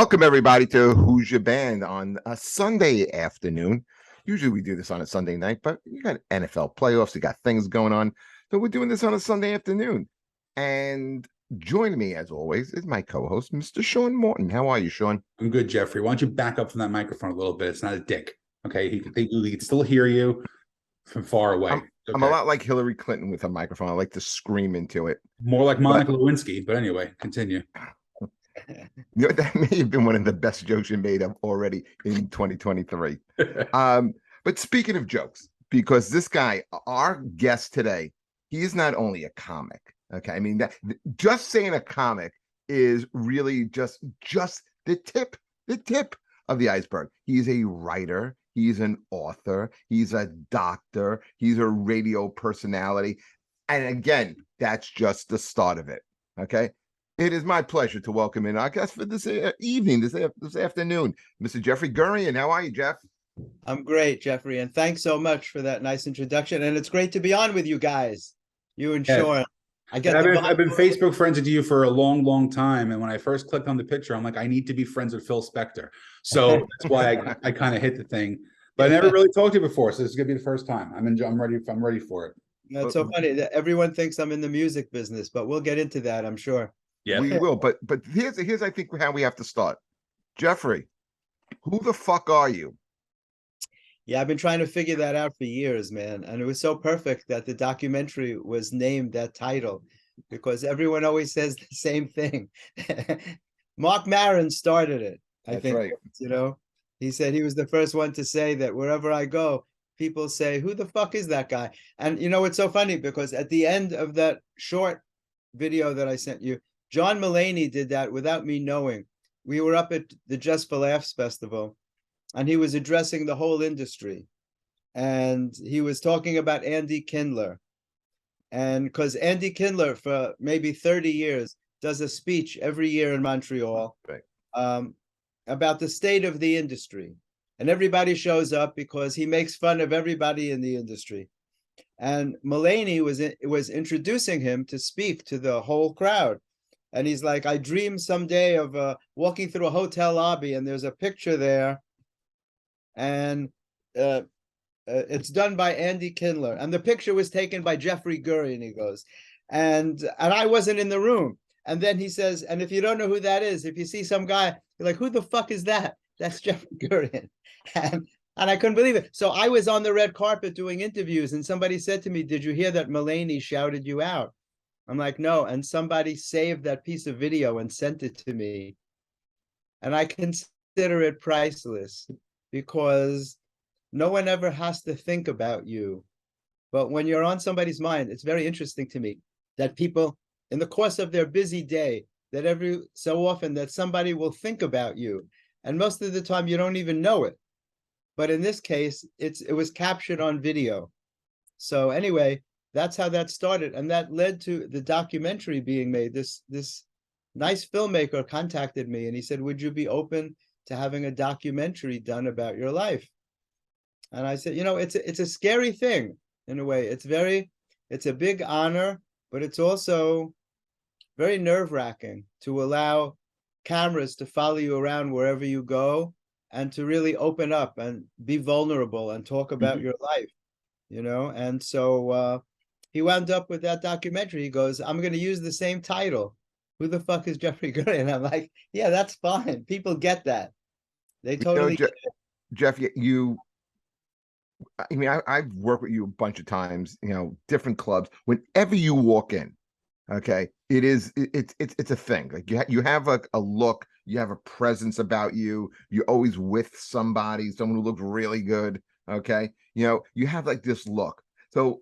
Welcome everybody to Who's Your Band on a Sunday afternoon. Usually we do this on a Sunday night, but you got NFL playoffs, you got things going on. So we're doing this on a Sunday afternoon. And joining me as always is my co-host, Mr. Sean Morton. How are you, Sean? I'm good, Jeffrey. Why don't you back up from that microphone a little bit? It's not a dick. Okay. He can still hear you from far away. I'm a lot like Hillary Clinton with a microphone. I like to scream into it. More like Monica Lewinsky, but anyway, continue. You know, that may have been one of the best jokes you made up already in 2023. But speaking of jokes, because this guy, our guest today, he is not only a comic. Okay, I mean, that just saying a comic is really just the tip of the iceberg. He's a writer. He's an author. He's a doctor. He's a radio personality. And again, that's just the start of it. Okay. It is my pleasure to welcome in our guest for this evening, this afternoon, Mr. Jeffrey Gurian. How are you, Jeff? I'm great, Jeffrey, and thanks so much for that nice introduction. And it's great to be on with you guys, you and Sean. I've been Facebook friends with you for a long, long time. And when I first clicked on the picture, I'm like, I need to be friends with Phil Spector. So that's why I kind of hit the thing. But I never really talked to you before, so this is gonna be the first time. I'm ready for it. That's so funny that everyone thinks I'm in the music business, but we'll get into that, I'm sure. Yeah, we will. But here's I think how we have to start. Jeffrey, who the fuck are you? Yeah, I've been trying to figure that out for years, man. And it was so perfect that the documentary was named that title, because everyone always says the same thing. Mark Maron started it. I think, right. You know, he said he was the first one to say that wherever I go, people say, who the fuck is that guy? And, you know, it's so funny because at the end of that short video that I sent you, John Mulaney did that without me knowing. We were up at the Just for Laughs festival, and he was addressing the whole industry. And he was talking about Andy Kindler. And because Andy Kindler, for maybe 30 years, does a speech every year in Montreal, right, about the state of the industry. And everybody shows up because he makes fun of everybody in the industry. And Mulaney was introducing him to speak to the whole crowd. And he's like, I dream someday of walking through a hotel lobby, and there's a picture there. And it's done by Andy Kindler. And the picture was taken by Jeffrey Gurian, he goes. And I wasn't in the room. And then he says, and if you don't know who that is, if you see some guy, you're like, who the fuck is that? That's Jeffrey Gurian. And I couldn't believe it. So I was on the red carpet doing interviews, and somebody said to me, did you hear that Mulaney shouted you out? I'm like, no. And somebody saved that piece of video and sent it to me. And I consider it priceless, because no one ever has to think about you. But when you're on somebody's mind, it's very interesting to me that people, in the course of their busy day, that every so often that somebody will think about you. And most of the time you don't even know it. But in this case, it was captured on video. So anyway, that's how that started. And that led to the documentary being made. This nice filmmaker contacted me, and he said, would you be open to having a documentary done about your life? And I said, you know, it's a scary thing in a way. It's a big honor, but it's also very nerve-wracking to allow cameras to follow you around wherever you go, and to really open up and be vulnerable and talk about your life, you know? And so he wound up with that documentary. He goes, I'm going to use the same title. Who the fuck is Jeffrey Gurian? I'm like, yeah, that's fine. People get that. They totally get it. Jeff, I mean, I've worked with you a bunch of times, you know, different clubs. Whenever you walk in, okay, it's a thing. Like you have a look, you have a presence about you. You're always with somebody, someone who looks really good. Okay, you know, you have like this look. So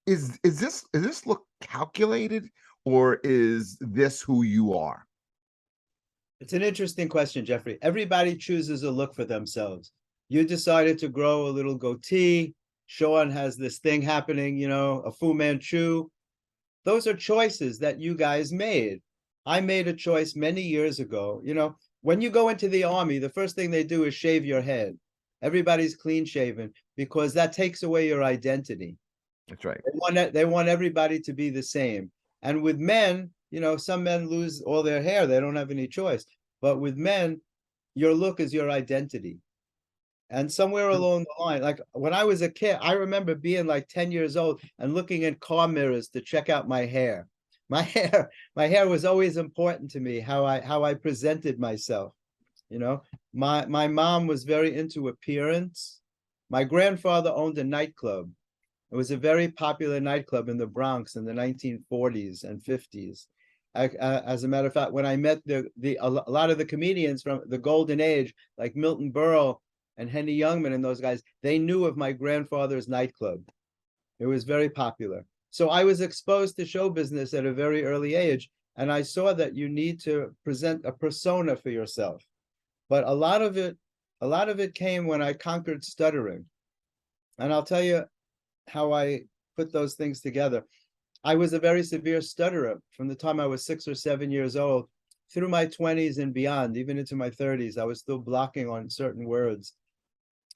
is this look calculated, or is this who you are? It's an interesting question, Jeffrey. Everybody chooses a look for themselves. You decided to grow a little goatee. Sean has this thing happening, you know, a Fu Manchu. Those are choices that you guys made. I made a choice many years ago. You know, when you go into the army, the first thing they do is shave your head. Everybody's clean shaven, because that takes away your identity. That's right. They want everybody to be the same. And with men, you know, some men lose all their hair. They don't have any choice. But with men, your look is your identity. And somewhere along the line, like when I was a kid, I remember being like 10 years old and looking in car mirrors to check out my hair. My hair was always important to me, how I presented myself. You know, my mom was very into appearance. My grandfather owned a nightclub. It was a very popular nightclub in the Bronx in the 1940s and 50s. As a matter of fact, when I met a lot of the comedians from the golden age, like Milton Berle and Henny Youngman and those guys, they knew of my grandfather's nightclub. It was very popular. So I was exposed to show business at a very early age, and I saw that you need to present a persona for yourself. But a lot of it came when I conquered stuttering. And I'll tell you how I put those things together. I was a very severe stutterer from the time I was 6 or 7 years old through my 20s and beyond, even into my 30s. I was still blocking on certain words.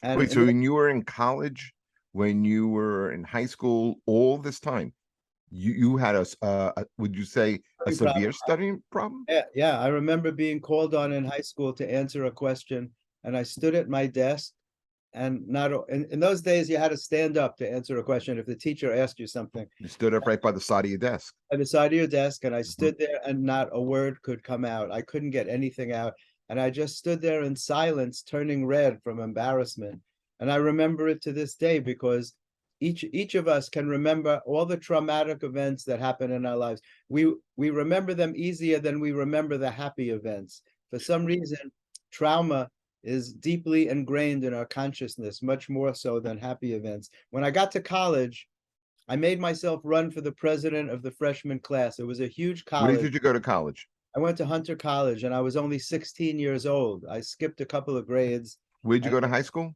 And Wait, so when you were in college, when you were in high school, all this time, you had would you say a severe studying problem? Yeah, I remember being called on in high school to answer a question, and I stood at my desk, and in those days you had to stand up to answer a question if the teacher asked you something. You stood up right by the side of your desk. At the side of your desk, and I stood there, and not a word could come out. I couldn't get anything out, and I just stood there in silence, turning red from embarrassment. And I remember it to this day because each of us can remember all the traumatic events that happen in our lives. We remember them easier than we remember the happy events. For some reason, trauma is deeply ingrained in our consciousness, much more so than happy events. When I got to college, I made myself run for the president of the freshman class. It was a huge college. Where did you go to college? I went to Hunter College, and I was only 16 years old. I skipped a couple of grades. Where'd you go to high school?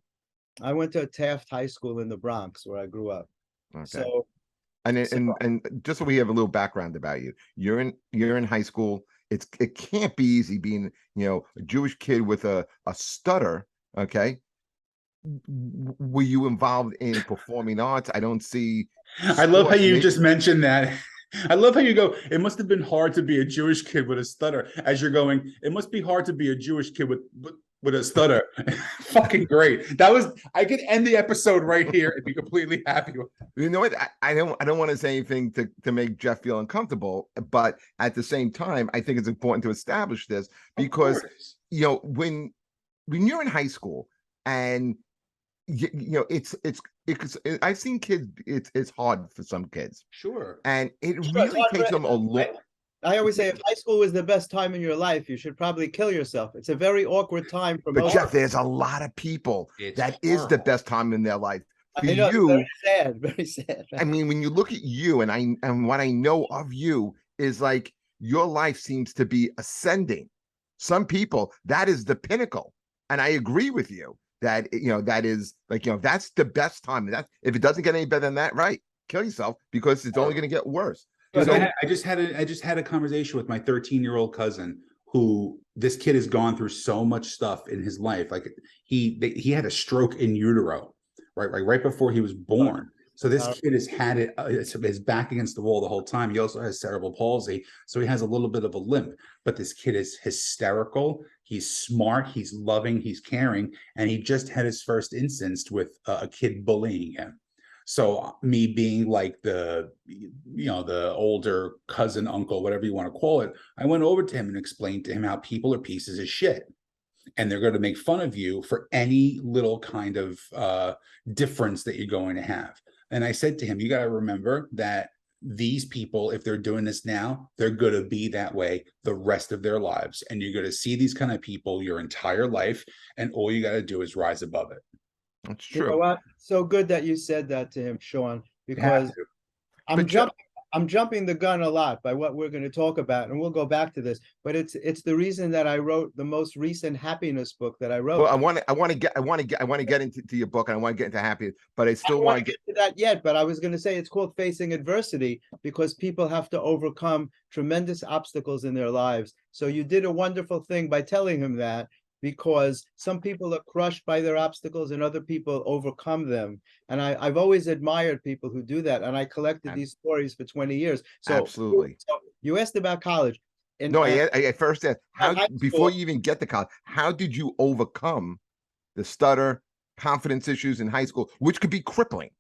I went to Taft High School in the Bronx, where I grew up. Okay. So, and just so we have a little background about you, you're in high school. It can't be easy being, a Jewish kid with a stutter. Okay. Were you involved in performing arts? I don't see. I love how you just mentioned that. I love how you go, it must have been hard to be a Jewish kid with a stutter. As you're going, it must be hard to be a Jewish kid with a stutter. Fucking great. I could end the episode right here and be completely happy with it. You know what? I don't want to say anything to make Jeff feel uncomfortable, but at the same time, I think it's important to establish this because when you're in high school and I've seen kids, it's hard for some kids. Sure. And it really takes them a long. I always say if high school was the best time in your life, you should probably kill yourself. It's a very awkward time for most. But Jeff, there's a lot of people that is the best time in their life. For I know, you, very sad, very sad. I mean, when you look at you and what I know of you is like your life seems to be ascending. Some people, that is the pinnacle. And I agree with you that, that is like, that's the best time. That if it doesn't get any better than that, right, kill yourself because it's only going to get worse. So, I just had a conversation with my 13-year-old cousin who this kid has gone through so much stuff in his life. Like he had a stroke in utero, right before he was born. So this kid has had it, his back against the wall the whole time. He also has cerebral palsy, so he has a little bit of a limp. But this kid is hysterical. He's smart. He's loving. He's caring. And he just had his first instance with a kid bullying him. So me being like the older cousin, uncle, whatever you want to call it, I went over to him and explained to him how people are pieces of shit. And they're going to make fun of you for any little kind of difference that you're going to have. And I said to him, you got to remember that these people, if they're doing this now, they're going to be that way the rest of their lives. And you're going to see these kind of people your entire life. And all you got to do is rise above it. That's true. You know what? So good that you said that to him, Sean, because I'm jumping the gun a lot by what we're going to talk about, and we'll go back to this. But it's the reason that I wrote the most recent happiness book that I wrote. Well, I want to get into your book, and I want to get into happiness, but I still want to get to that yet. But I was going to say it's called Facing Adversity because people have to overcome tremendous obstacles in their lives. So you did a wonderful thing by telling him that, because some people are crushed by their obstacles and other people overcome them. And I've always admired people who do that. And I collected these stories for 20 years. So absolutely. So you asked about college. in No, I first asked how high before school. you even get to college, how did you overcome the stutter, confidence issues in high school, which could be crippling?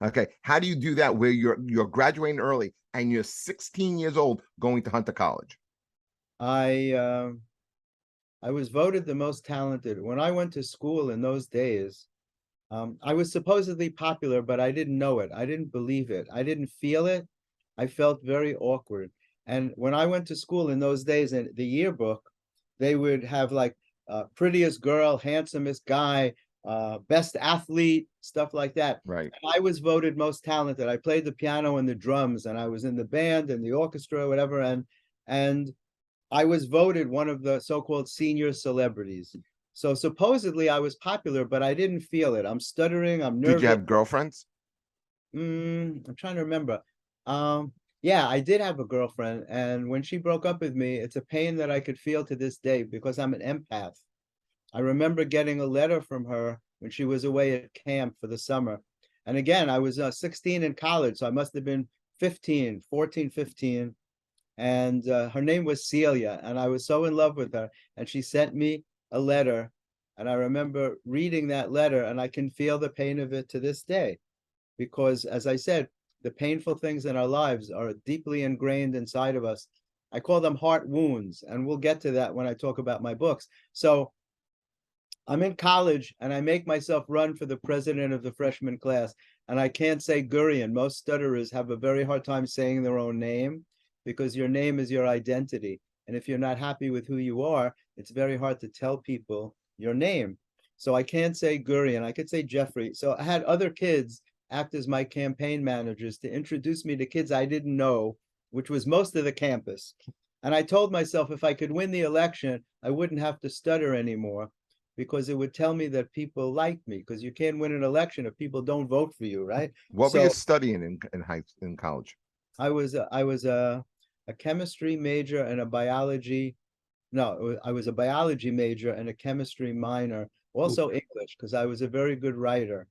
Okay, how do you do that where you're graduating early and you're 16 years old going to Hunter College? I I was voted the most talented. When I went to school in those days, I was supposedly popular, but I didn't know it. I didn't believe it. I didn't feel it. I felt very awkward. And when I went to school in those days, in the yearbook, they would have like prettiest girl, handsomest guy, best athlete, stuff like that. Right. And I was voted most talented. I played the piano and the drums, and I was in the band and the orchestra, whatever. And I was voted one of the so-called senior celebrities. So supposedly I was popular, but I didn't feel it. I'm stuttering, I'm Did you nervous. have girlfriends? I'm trying to remember. Yeah, I did have a girlfriend, and when she broke up with me, it's a pain that I could feel to this day because I'm an empath. I remember getting a letter from her when she was away at camp for the summer. And again, I was 16 in college, so I must have been 15, 14, 15. And her name was Celia, and I was so in love with her. And she sent me a letter, and I remember reading that letter, and I can feel the pain of it to this day, because as I said, the painful things in our lives are deeply ingrained inside of us. I call them heart wounds, and we'll get to that when I talk about my books. So I'm in college and I make myself run for the president of the freshman class. And I can't say Gurian. Most stutterers have a very hard time saying their own name because your name is your identity. And if you're not happy with who you are, it's very hard to tell people your name. So I can't say Gurian. I could say Jeffrey. So I had other kids act as my campaign managers to introduce me to kids I didn't know, which was most of the campus. And I told myself if I could win the election, I wouldn't have to stutter anymore because it would tell me that people like me, because you can't win an election if people don't vote for you, right? What were you So studying in college? I was a chemistry major and a biology. No, I was a biology major and a chemistry minor, also English, because I was a very good writer.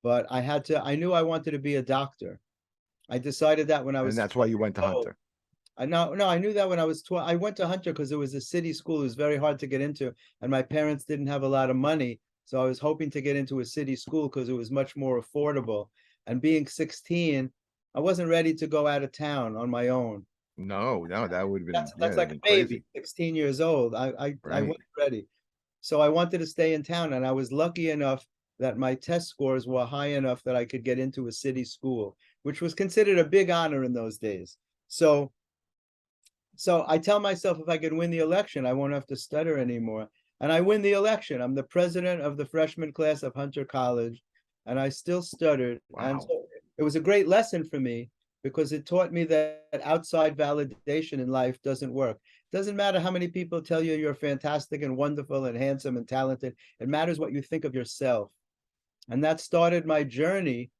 But I knew I wanted to be a doctor. I decided that when I And was that's why you went to 12. Hunter. I knew that when I was 12. I went to Hunter because it was a city school. It was very hard to get into, and my parents didn't have a lot of money. So I was hoping to get into a city school because it was much more affordable. And being 16, I wasn't ready to go out of town on my own. No, that would have been That's that'd like a been baby, crazy. 16 years old. I Right. wasn't ready. So I wanted to stay in town, and I was lucky enough that my test scores were high enough that I could get into a city school, which was considered a big honor in those days. So I tell myself if I could win the election, I won't have to stutter anymore. And I win the election. I'm the president of the freshman class of Hunter College, and I still stuttered. And Wow. so it was a great lesson for me because it taught me that outside validation in life doesn't work. It doesn't matter how many people tell you you're fantastic and wonderful and handsome and talented. It matters what you think of yourself. And that started my journey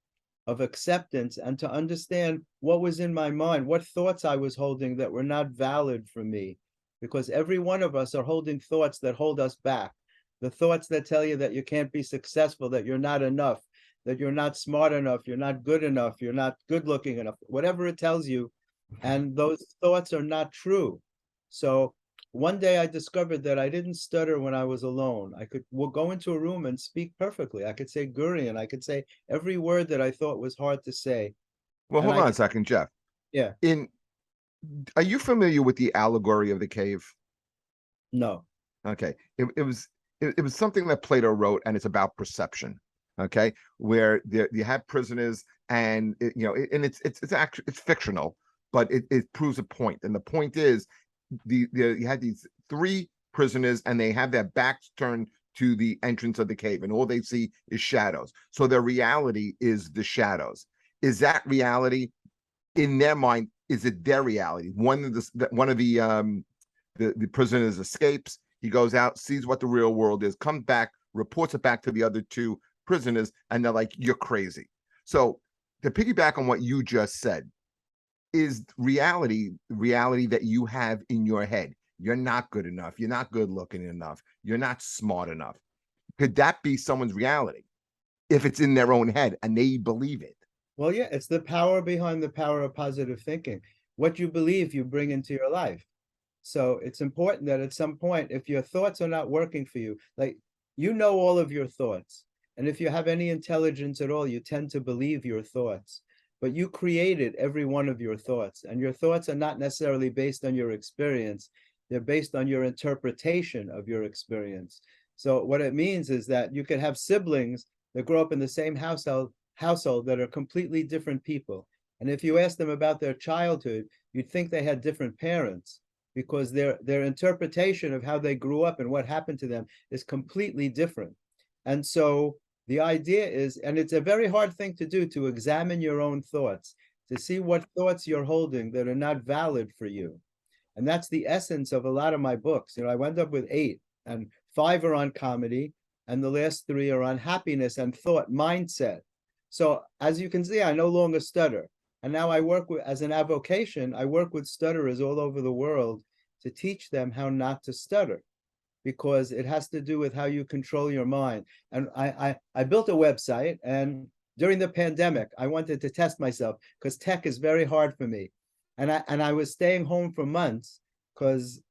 of acceptance and to understand what was in my mind, what thoughts I was holding that were not valid for me. Because every one of us are holding thoughts that hold us back. The thoughts that tell you that you can't be successful, that you're not enough, that you're not smart enough, you're not good enough, you're not good looking enough, whatever it tells you. And those thoughts are not true. So one day I discovered that I didn't stutter when I was alone. I could go into a room and speak perfectly. I could say Gurian. I could say every word that I thought was hard to say. Well, And hold I on a could, second, Jeff. yeah, In Are you familiar with the allegory of the cave? no. Okay. It was something that Plato wrote, and it's about perception. Okay, where you have prisoners, and and it's actually it's fictional, but it proves a point. And the point is, you had these three prisoners, and they have their backs turned to the entrance of the cave, and all they see is shadows. So their reality is the shadows. Is that reality in their mind? Is it their reality? One of the prisoners escapes. He goes out, sees what the real world is, comes back, reports it back to the other two prisoners, and they're like, "You're crazy." So to piggyback on what you just said, is reality that you have in your head. You're not good enough. You're not good looking enough. You're not smart enough. Could that be someone's reality if it's in their own head and they believe it? Well, yeah, it's the power behind the power of positive thinking. What you believe, you bring into your life. So it's important that at some point, if your thoughts are not working for you, like you know all of your thoughts. And if you have any intelligence at all, you tend to believe your thoughts. But you created every one of your thoughts, and your thoughts are not necessarily based on your experience. They're based on your interpretation of your experience. So what it means is that you could have siblings that grow up in the same household that are completely different people. And if you ask them about their childhood, you'd think they had different parents, because their interpretation of how they grew up and what happened to them is completely different. And so the idea is, and it's a very hard thing to do, to examine your own thoughts, to see what thoughts you're holding that are not valid for you. And that's the essence of a lot of my books. I wound up with 8, and 5 are on comedy, and the last 3 are on happiness and thought mindset. So as you can see, I no longer stutter. And now I work with, as an avocation, I work with stutterers all over the world to teach them how not to stutter, because it has to do with how you control your mind. And I built a website, and during the pandemic, I wanted to test myself because tech is very hard for me. And I was staying home for months because,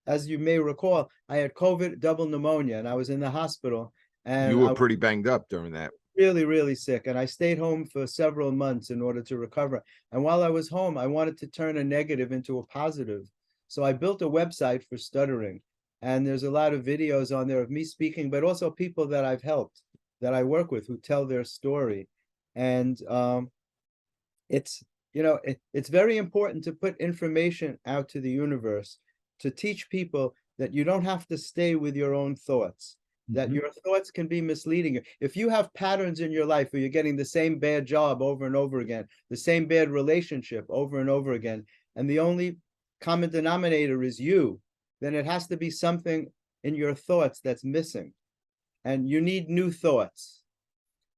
as you may recall, I had COVID, double pneumonia, and I was in the hospital. And You were I pretty banged up during that. really, really sick. And I stayed home for several months in order to recover. And while I was home, I wanted to turn a negative into a positive. So I built a website for stuttering. And there's a lot of videos on there of me speaking, but also people that I've helped, that I work with, who tell their story. And it's, it's very important to put information out to the universe, to teach people that you don't have to stay with your own thoughts, that your thoughts can be misleading you. If you have patterns in your life where you're getting the same bad job over and over again, the same bad relationship over and over again, and the only common denominator is you, then it has to be something in your thoughts that's missing. And you need new thoughts.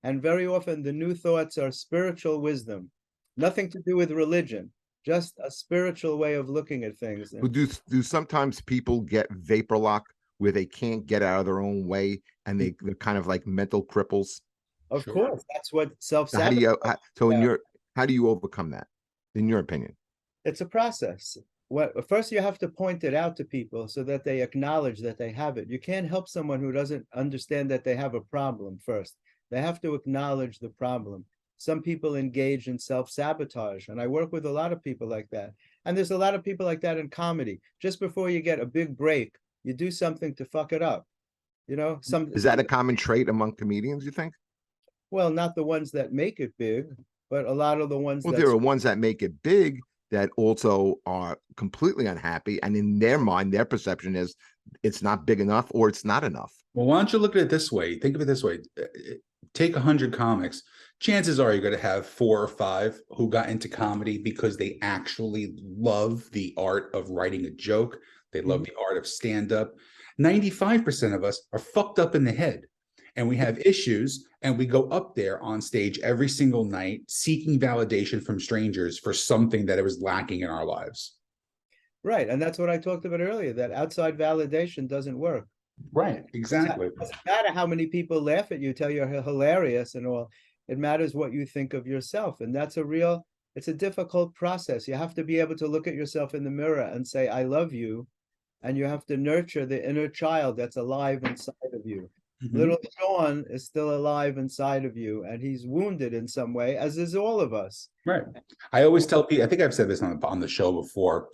And very often the new thoughts are spiritual wisdom, nothing to do with religion, just a spiritual way of looking at things. Do sometimes people get vapor lock, where they can't get out of their own way, and they're kind of like mental cripples? Of course, that's what So self-sabotage. how do you overcome that, in your opinion? It's a process. First you have to point it out to people so that they acknowledge that they have it. You can't help someone who doesn't understand that they have a problem first. They have to acknowledge the problem. Some people engage in self-sabotage, and I work with a lot of people like that. And there's a lot of people like that in comedy. Just before you get a big break, you do something to fuck it up. Is that a common trait among comedians, you think? Well, not the ones that make it big, but a lot of the ones Well, there are ones that make it big that also are completely unhappy, and in their mind, their perception is it's not big enough or it's not enough. Well, why don't you look at it this way? Think of it this way. Take 100 comics. Chances are you're going to have 4 or 5 who got into comedy because they actually love the art of writing a joke. They love the art of stand-up. 95% of us are fucked up in the head, and we have issues, and we go up there on stage every single night seeking validation from strangers for something that it was lacking in our lives. Right. And that's what I talked about earlier, that outside validation doesn't work. Right, exactly. It doesn't matter how many people laugh at you, tell you're hilarious and all. It matters what you think of yourself. And that's it's a difficult process. You have to be able to look at yourself in the mirror and say, I love you. And you have to nurture the inner child that's alive inside of you. Little Sean is still alive inside of you, and he's wounded in some way, as is all of us. Right. I always tell people, I think I've said this on the show before,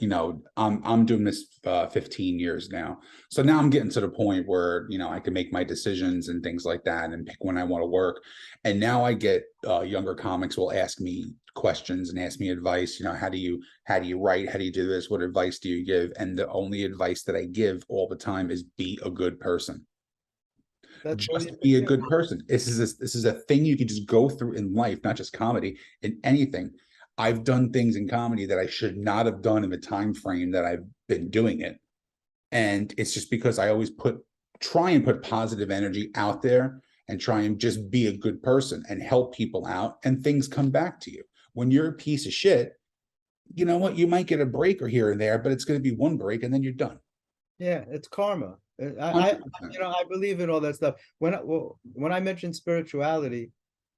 I'm doing this 15 years now. So now I'm getting to the point where, I can make my decisions and things like that and pick when I want to work. And now I get younger comics will ask me questions and ask me advice. How do you write? How do you do this? What advice do you give? And the only advice that I give all the time is be a good person. Just be a good person. This is a thing you can just go through in life, not just comedy, in anything. I've done things in comedy that I should not have done in the time frame that I've been doing it. And it's just because I always try and put positive energy out there and try and just be a good person and help people out, and things come back to you. When you're a piece of shit, you know what? You might get a break or here and there, but it's going to be one break and then you're done. Yeah, it's karma. I believe in all that stuff. When I mentioned spirituality,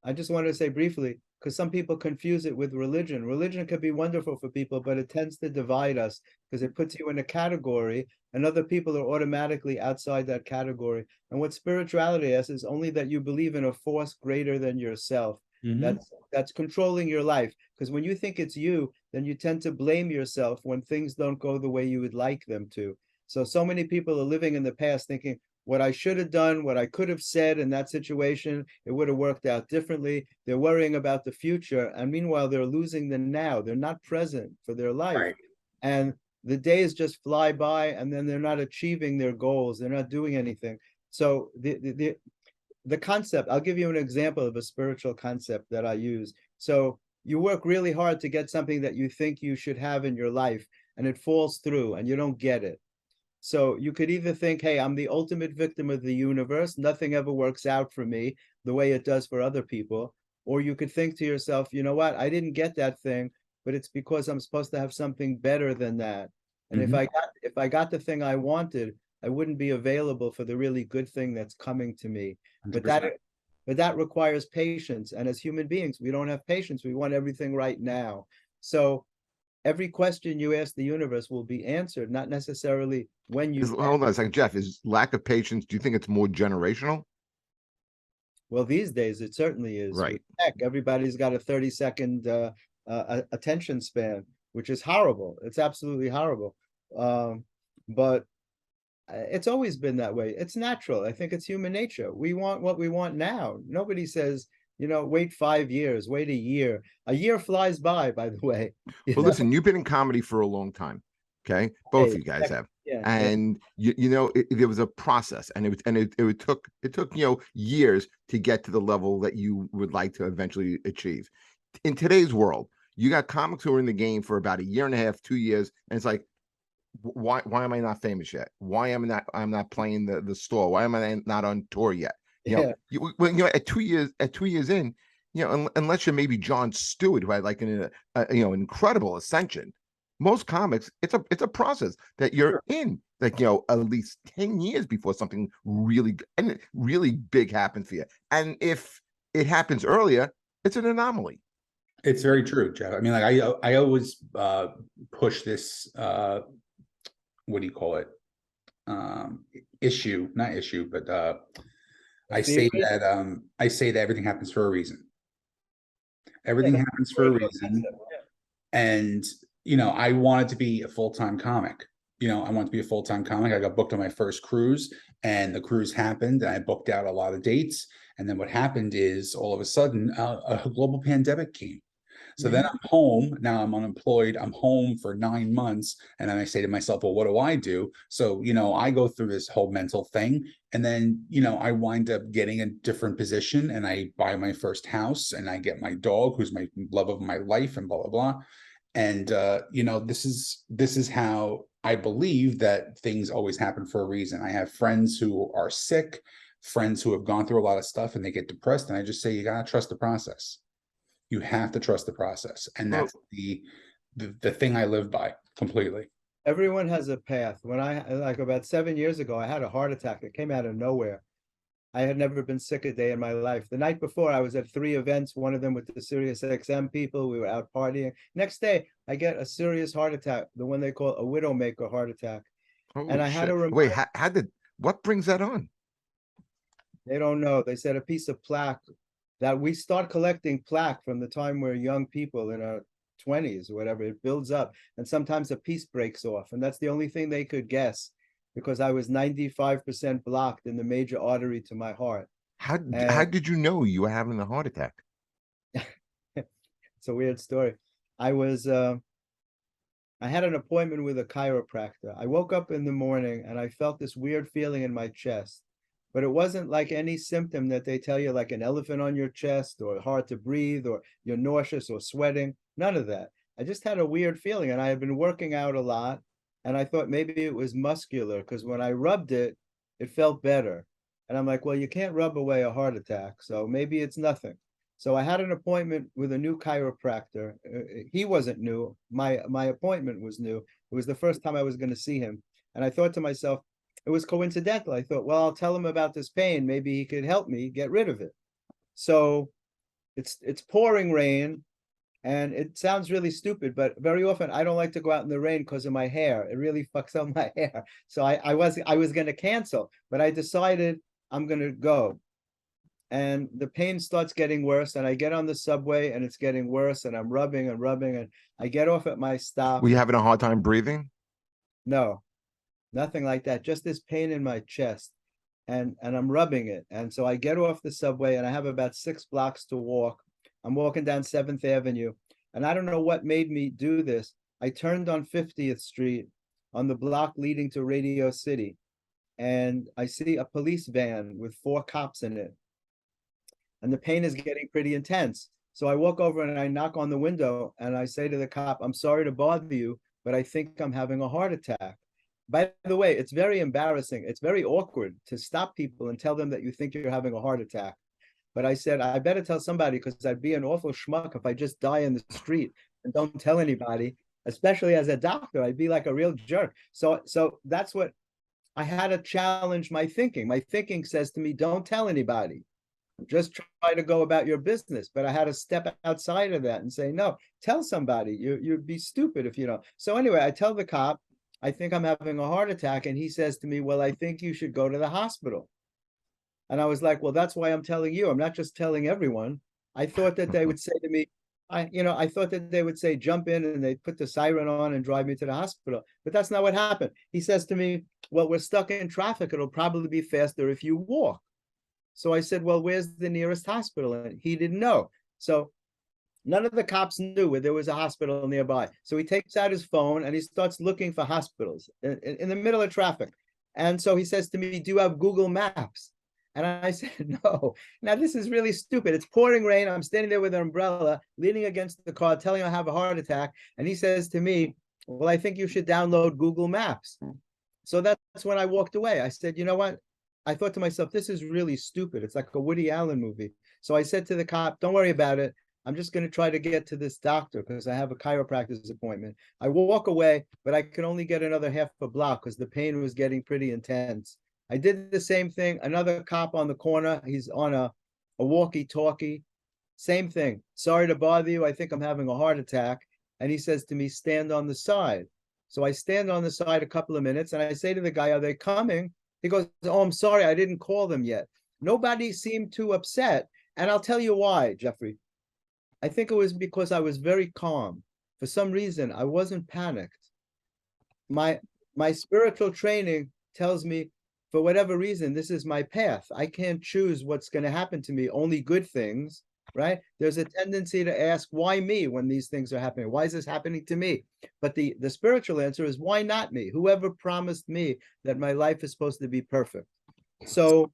I just wanted to say briefly, because some people confuse it with religion. Religion could be wonderful for people, but it tends to divide us because it puts you in a category and other people are automatically outside that category. And what spirituality is only that you believe in a force greater than yourself. That's controlling your life. Because when you think it's you, then you tend to blame yourself when things don't go the way you would like them to. So many people are living in the past thinking, what I should have done, what I could have said in that situation, it would have worked out differently. They're worrying about the future. And meanwhile, they're losing the now. They're not present for their life. Right. And the days just fly by, and then they're not achieving their goals. They're not doing anything. So the concept, I'll give you an example of a spiritual concept that I use. So you work really hard to get something that you think you should have in your life, and it falls through and you don't get it. So you could either think, hey, I'm the ultimate victim of the universe. Nothing ever works out for me the way it does for other people. Or you could think to yourself, you know what? I didn't get that thing, but it's because I'm supposed to have something better than that. And if I got the thing I wanted, I wouldn't be available for the really good thing that's coming to me. But 100%. that requires patience. And as human beings, we don't have patience. We want everything right now. So every question you ask the universe will be answered, not necessarily when you. Hold on a second, Jeff. Is lack of patience? Do you think it's more generational? Well, these days it certainly is. Right. With tech, everybody's got a 30-second attention span, which is horrible. It's absolutely horrible. But it's always been that way. It's natural. I think it's human nature. We want what we want now. Nobody says, wait 5 years, wait a year. A year flies by the way. Well, listen, you've been in comedy for a long time. Okay. Both of you guys have. Yeah. And there was a process, and it took years to get to the level that you would like to eventually achieve. In today's world, you got comics who are in the game for about a year and a half, 2 years, and it's like, why am I not famous yet? Why am I'm not playing the store? Why am I not on tour yet? At 2 years in, unless you're maybe Jon Stewart, who had like an incredible ascension. Most comics, it's a process that you're in, like, at least 10 years before something really big happens for you. And if it happens earlier, it's an anomaly. It's very true, Jeff. I mean, like I always push this what do you call it? Not issue, but I say that everything happens for a reason. Everything happens for a reason. And I wanted to be a full-time comic. I wanted to be a full-time comic. I got booked on my first cruise, and the cruise happened, and I booked out a lot of dates. And then what happened is, all of a sudden, a global pandemic came. So then I'm home. Now I'm unemployed. I'm home for 9 months. And then I say to myself, well, what do I do? So, I go through this whole mental thing. And then, I wind up getting a different position, and I buy my first house, and I get my dog, who's my love of my life, and blah, blah, blah. And, this is how I believe that things always happen for a reason. I have friends who are sick, friends who have gone through a lot of stuff, and they get depressed. And I just say, you got to trust the process. You have to trust the process. And that's the thing I live by completely. Everyone has a path. When like about 7 years ago, I had a heart attack. It came out of nowhere. I had never been sick a day in my life. The night before, I was at 3 events, one of them with the Sirius XM people. We were out partying. Next day, I get a serious heart attack, the one they call a widowmaker heart attack. And I had to wait. What brings that on? They don't know. They said a piece of plaque, that we start collecting plaque from the time we're young people in our 20s or whatever. It builds up, and sometimes a piece breaks off, and that's the only thing they could guess, because I was 95% blocked in the major artery to my heart. How did you know you were having a heart attack? It's a weird story. I had an appointment with a chiropractor. I woke up in the morning and I felt this weird feeling in my chest, but it wasn't like any symptom that they tell you, like an elephant on your chest, or hard to breathe, or you're nauseous or sweating. None of that. I just had a weird feeling, and I had been working out a lot, and I thought maybe it was muscular, because when I rubbed it, it felt better. And I'm like, well, you can't rub away a heart attack, so maybe it's nothing. So I had an appointment with a new chiropractor. He wasn't new. My appointment was new. It was the first time I was going to see him. And I thought to myself, it was coincidental. I thought, well, I'll tell him about this pain. Maybe he could help me get rid of it. So it's pouring rain, and it sounds really stupid, but very often I don't like to go out in the rain because of my hair. It really fucks up my hair. So I was going to cancel, but I decided I'm going to go. And the pain starts getting worse, and I get on the subway and it's getting worse, and I'm rubbing and rubbing, and I get off at my stop. Were you having a hard time breathing? No, nothing like that. Just this pain in my chest, and I'm rubbing it. And so I get off the subway, and I have about 6 blocks to walk. I'm walking down 7th Avenue, and I don't know what made me do this. I turned on 50th Street on the block leading to Radio City, and I see a police van with 4 cops in it. And the pain is getting pretty intense. So I walk over and I knock on the window, and I say to the cop, "I'm sorry to bother you, but I think I'm having a heart attack." By the way, it's very embarrassing. It's very awkward to stop people and tell them that you think you're having a heart attack. But I said, I better tell somebody, because I'd be an awful schmuck if I just die in the street and don't tell anybody, especially as a doctor. I'd be like a real jerk. So that's what I had to challenge my thinking. My thinking says to me, don't tell anybody. Just try to go about your business. But I had to step outside of that and say, no, tell somebody. You'd be stupid if you don't. So anyway, I tell the cop, I think I'm having a heart attack. And he says to me, well, I think you should go to the hospital. And I was like, well, that's why I'm telling you. I'm not just telling everyone. I thought that they would say to me, I thought that they would say, jump in, and they'd put the siren on and drive me to the hospital. But that's not what happened. He says to me, well, we're stuck in traffic. It'll probably be faster if you walk. So I said, well, where's the nearest hospital? And he didn't know. So none of the cops knew where there was a hospital nearby. So he takes out his phone and he starts looking for hospitals in the middle of traffic. And so he says to me, do you have Google Maps? And I said, no. Now, this is really stupid. It's pouring rain. I'm standing there with an umbrella, leaning against the car, telling him I have a heart attack. And he says to me, well, I think you should download Google Maps. So that's when I walked away. I said, you know what? I thought to myself, this is really stupid. It's like a Woody Allen movie. So I said to the cop, don't worry about it. I'm just going to try to get to this doctor because I have a chiropractor's appointment. I walk away, but I could only get another half a block because the pain was getting pretty intense. I did the same thing. Another cop on the corner. He's on a walkie-talkie. Same thing. Sorry to bother you. I think I'm having a heart attack. And he says to me, stand on the side. So I stand on the side a couple of minutes, and I say to the guy, are they coming? He goes, oh, I'm sorry, I didn't call them yet. Nobody seemed too upset. And I'll tell you why, Jeffrey. I think it was because I was very calm. For some reason, I wasn't panicked. My spiritual training tells me, for whatever reason, this is my path. I can't choose what's going to happen to me, only good things, right? There's a tendency to ask, why me when these things are happening? Why is this happening to me? But the spiritual answer is, why not me? Whoever promised me that my life is supposed to be perfect? So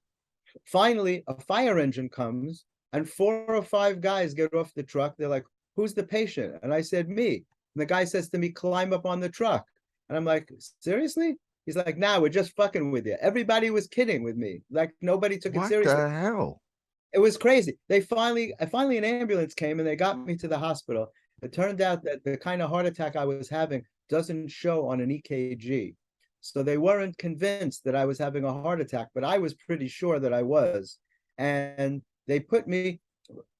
finally, a fire engine comes, and 4 or 5 guys get off the truck. They're like, who's the patient? And I said, me. And the guy says to me, climb up on the truck. And I'm like, seriously? He's like, nah, we're just fucking with you. Everybody was kidding with me. Like, nobody took it seriously. What the hell? It was crazy. Finally an ambulance came and they got me to the hospital. It turned out that the kind of heart attack I was having doesn't show on an EKG. So they weren't convinced that I was having a heart attack, but I was pretty sure that I was. And they put me,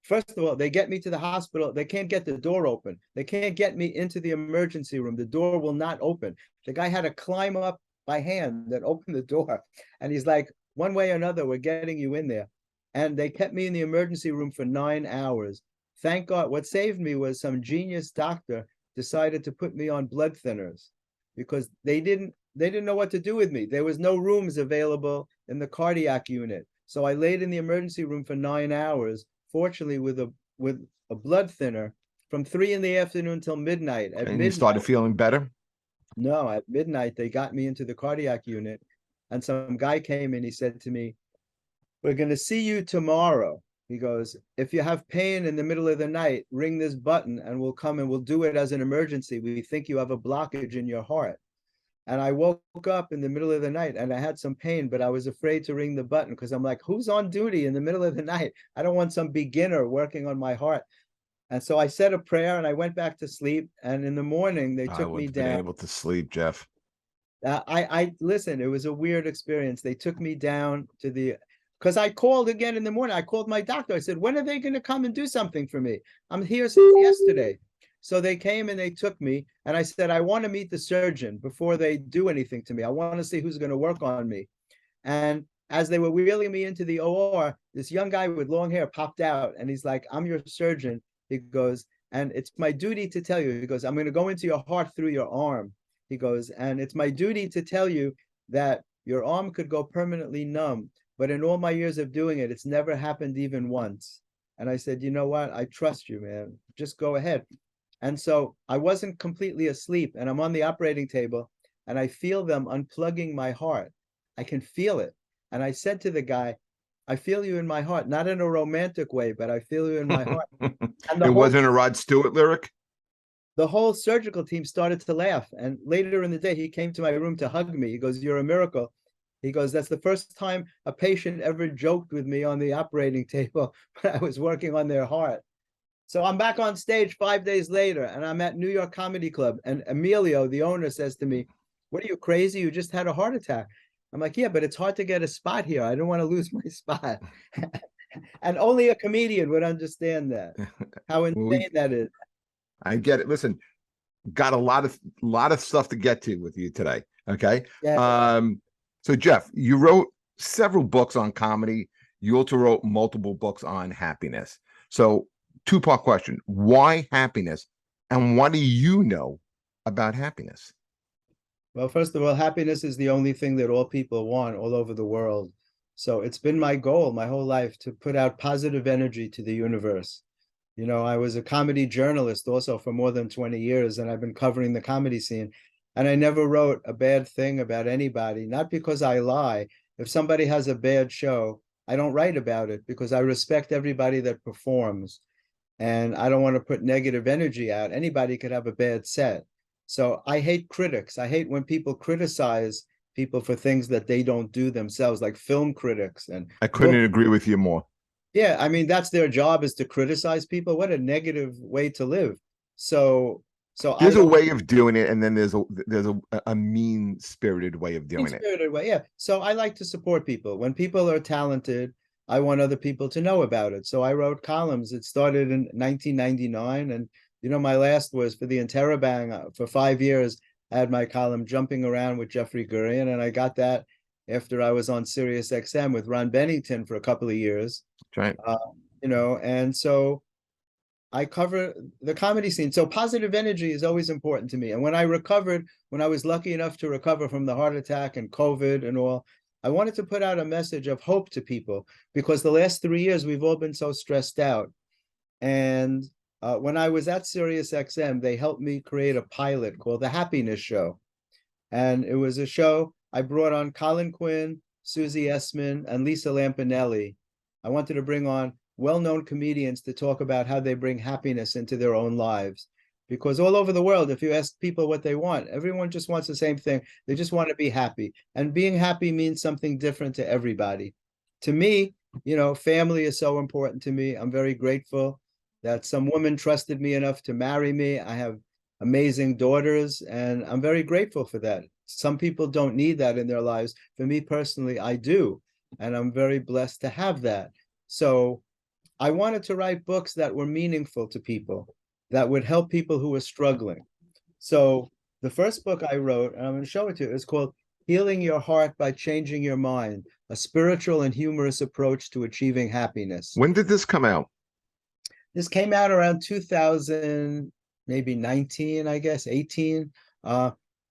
first of all, they get me to the hospital. They can't get the door open. They can't get me into the emergency room. The door will not open. The guy had to climb up by hand and open the door. And he's like, one way or another, we're getting you in there. And they kept me in the emergency room for 9 hours. Thank God. What saved me was some genius doctor decided to put me on blood thinners because they didn't know what to do with me. There was no rooms available in the cardiac unit. So I laid in the emergency room for 9 hours, fortunately with a blood thinner from 3 in the afternoon till midnight. At midnight, you started feeling better? No, at midnight, they got me into the cardiac unit, and some guy came in. He said to me, we're going to see you tomorrow. He goes, if you have pain in the middle of the night, ring this button and we'll come and we'll do it as an emergency. We think you have a blockage in your heart. And I woke up in the middle of the night and I had some pain, but I was afraid to ring the button because I'm like, who's on duty in the middle of the night? I don't want some beginner working on my heart. And so I said a prayer and I went back to sleep. And in the morning, they took me down. Been able to sleep, Jeff. I listen, it was a weird experience. They took me down to because I called again in the morning. I called my doctor. I said, when are they going to come and do something for me? I'm here since yesterday. So they came and they took me, and I said, I want to meet the surgeon before they do anything to me. I want to see who's going to work on me. And as they were wheeling me into the OR, this young guy with long hair popped out, and he's like, I'm your surgeon. He goes, and it's my duty to tell you. He goes, I'm going to go into your heart through your arm. He goes, and it's my duty to tell you that your arm could go permanently numb. But in all my years of doing it, it's never happened even once. And I said, you know what? I trust you, man. Just go ahead. And so I wasn't completely asleep, and I'm on the operating table, and I feel them unplugging my heart. I can feel it. And I said to the guy, I feel you in my heart, not in a romantic way, but I feel you in my heart. And It wasn't a Rod Stewart lyric? The whole surgical team started to laugh. And later in the day, he came to my room to hug me. He goes, you're a miracle. He goes, that's the first time a patient ever joked with me on the operating table when I was working on their heart. So I'm back on stage 5 days later, and I'm at New York Comedy Club. And Emilio, the owner, says to me, what are you, crazy? You just had a heart attack. I'm like, yeah, but it's hard to get a spot here. I don't want to lose my spot. And only a comedian would understand that, how insane that is. I get it. Listen, got a lot of stuff to get to with you today. Okay. Yeah. So Jeff, you wrote several books on comedy. You also wrote multiple books on happiness. So two-part question: why happiness, and what do you know about happiness? Well, first of all, happiness is the only thing that all people want all over the world. So it's been my goal my whole life to put out positive energy to the universe. You know, I was a comedy journalist also for more than 20 years, and I've been covering the comedy scene. And I never wrote a bad thing about anybody, not because I lie. If somebody has a bad show, I don't write about it because I respect everybody that performs. And I don't want to put negative energy out. Anybody could have a bad set. So I hate critics. I hate when people criticize people for things that they don't do themselves, like film critics. And I couldn't agree with you more. yeah, I mean, that's their job, is to criticize people. What a negative way to live. So there's a way of doing it, and then there's a mean-spirited way of doing it. Mean-spirited way, yeah. So I like to support people. When people are talented, I want other people to know about it. So I wrote columns. It started in 1999, and you know, my last was for the Interrobang. For 5 years, I had my column Jumping Around with Jeffrey Gurian, and I got that after I was on Sirius XM with Ron Bennington for a couple of years. That's right. You know, and so I cover the comedy scene. So positive energy is always important to me. And when I was lucky enough to recover from the heart attack and COVID and all, I wanted to put out a message of hope to people, because the last 3 years we've all been so stressed out. And when I was at Sirius XM, they helped me create a pilot called The Happiness Show. And it was a show I brought on Colin Quinn, Susie Essman, and Lisa Lampanelli. I wanted to bring on well-known comedians to talk about how they bring happiness into their own lives. Because all over the world, if you ask people what they want, everyone just wants the same thing. They just want to be happy. And being happy means something different to everybody. To me, you know, family is so important to me. I'm very grateful that some woman trusted me enough to marry me. I have amazing daughters, and I'm very grateful for that. Some people don't need that in their lives. For me personally, I do. And I'm very blessed to have that. So I wanted to write books that were meaningful to people, that would help people who were struggling. So the first book I wrote, and I'm going to show it to you, is called Healing Your Heart by Changing Your Mind, a spiritual and humorous approach to achieving happiness. When did this come out? This came out around 2000, maybe 19, I guess, 18.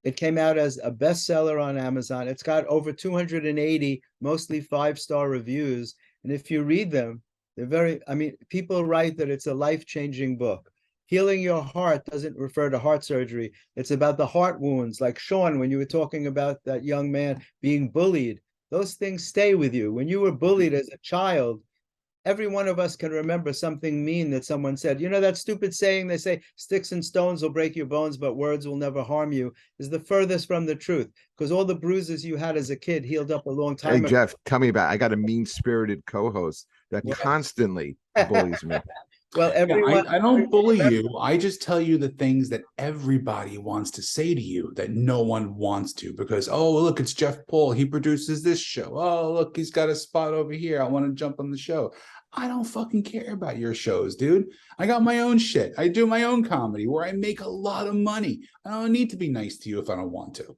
It came out as a bestseller on Amazon. It's got over 280, mostly 5-star reviews. And if you read them, people write that it's a life-changing book. Healing Your Heart doesn't refer to heart surgery. It's about the heart wounds. Like Sean, when you were talking about that young man being bullied, those things stay with you. When you were bullied as a child, every one of us can remember something mean that someone said. You know that stupid saying they say, sticks and stones will break your bones, but words will never harm you, is the furthest from the truth, because all the bruises you had as a kid healed up a long time ago. Jeff, tell me about it. I got a mean-spirited co-host that constantly bullies me. Well, Yeah, everyone, I don't bully you. I just tell you the things that everybody wants to say to you that no one wants to because, oh, look, it's Jeff Paul. He produces this show. Oh, look, he's got a spot over here. I want to jump on the show. I don't fucking care about your shows, dude. I got my own shit. I do my own comedy where I make a lot of money. I don't need to be nice to you if I don't want to.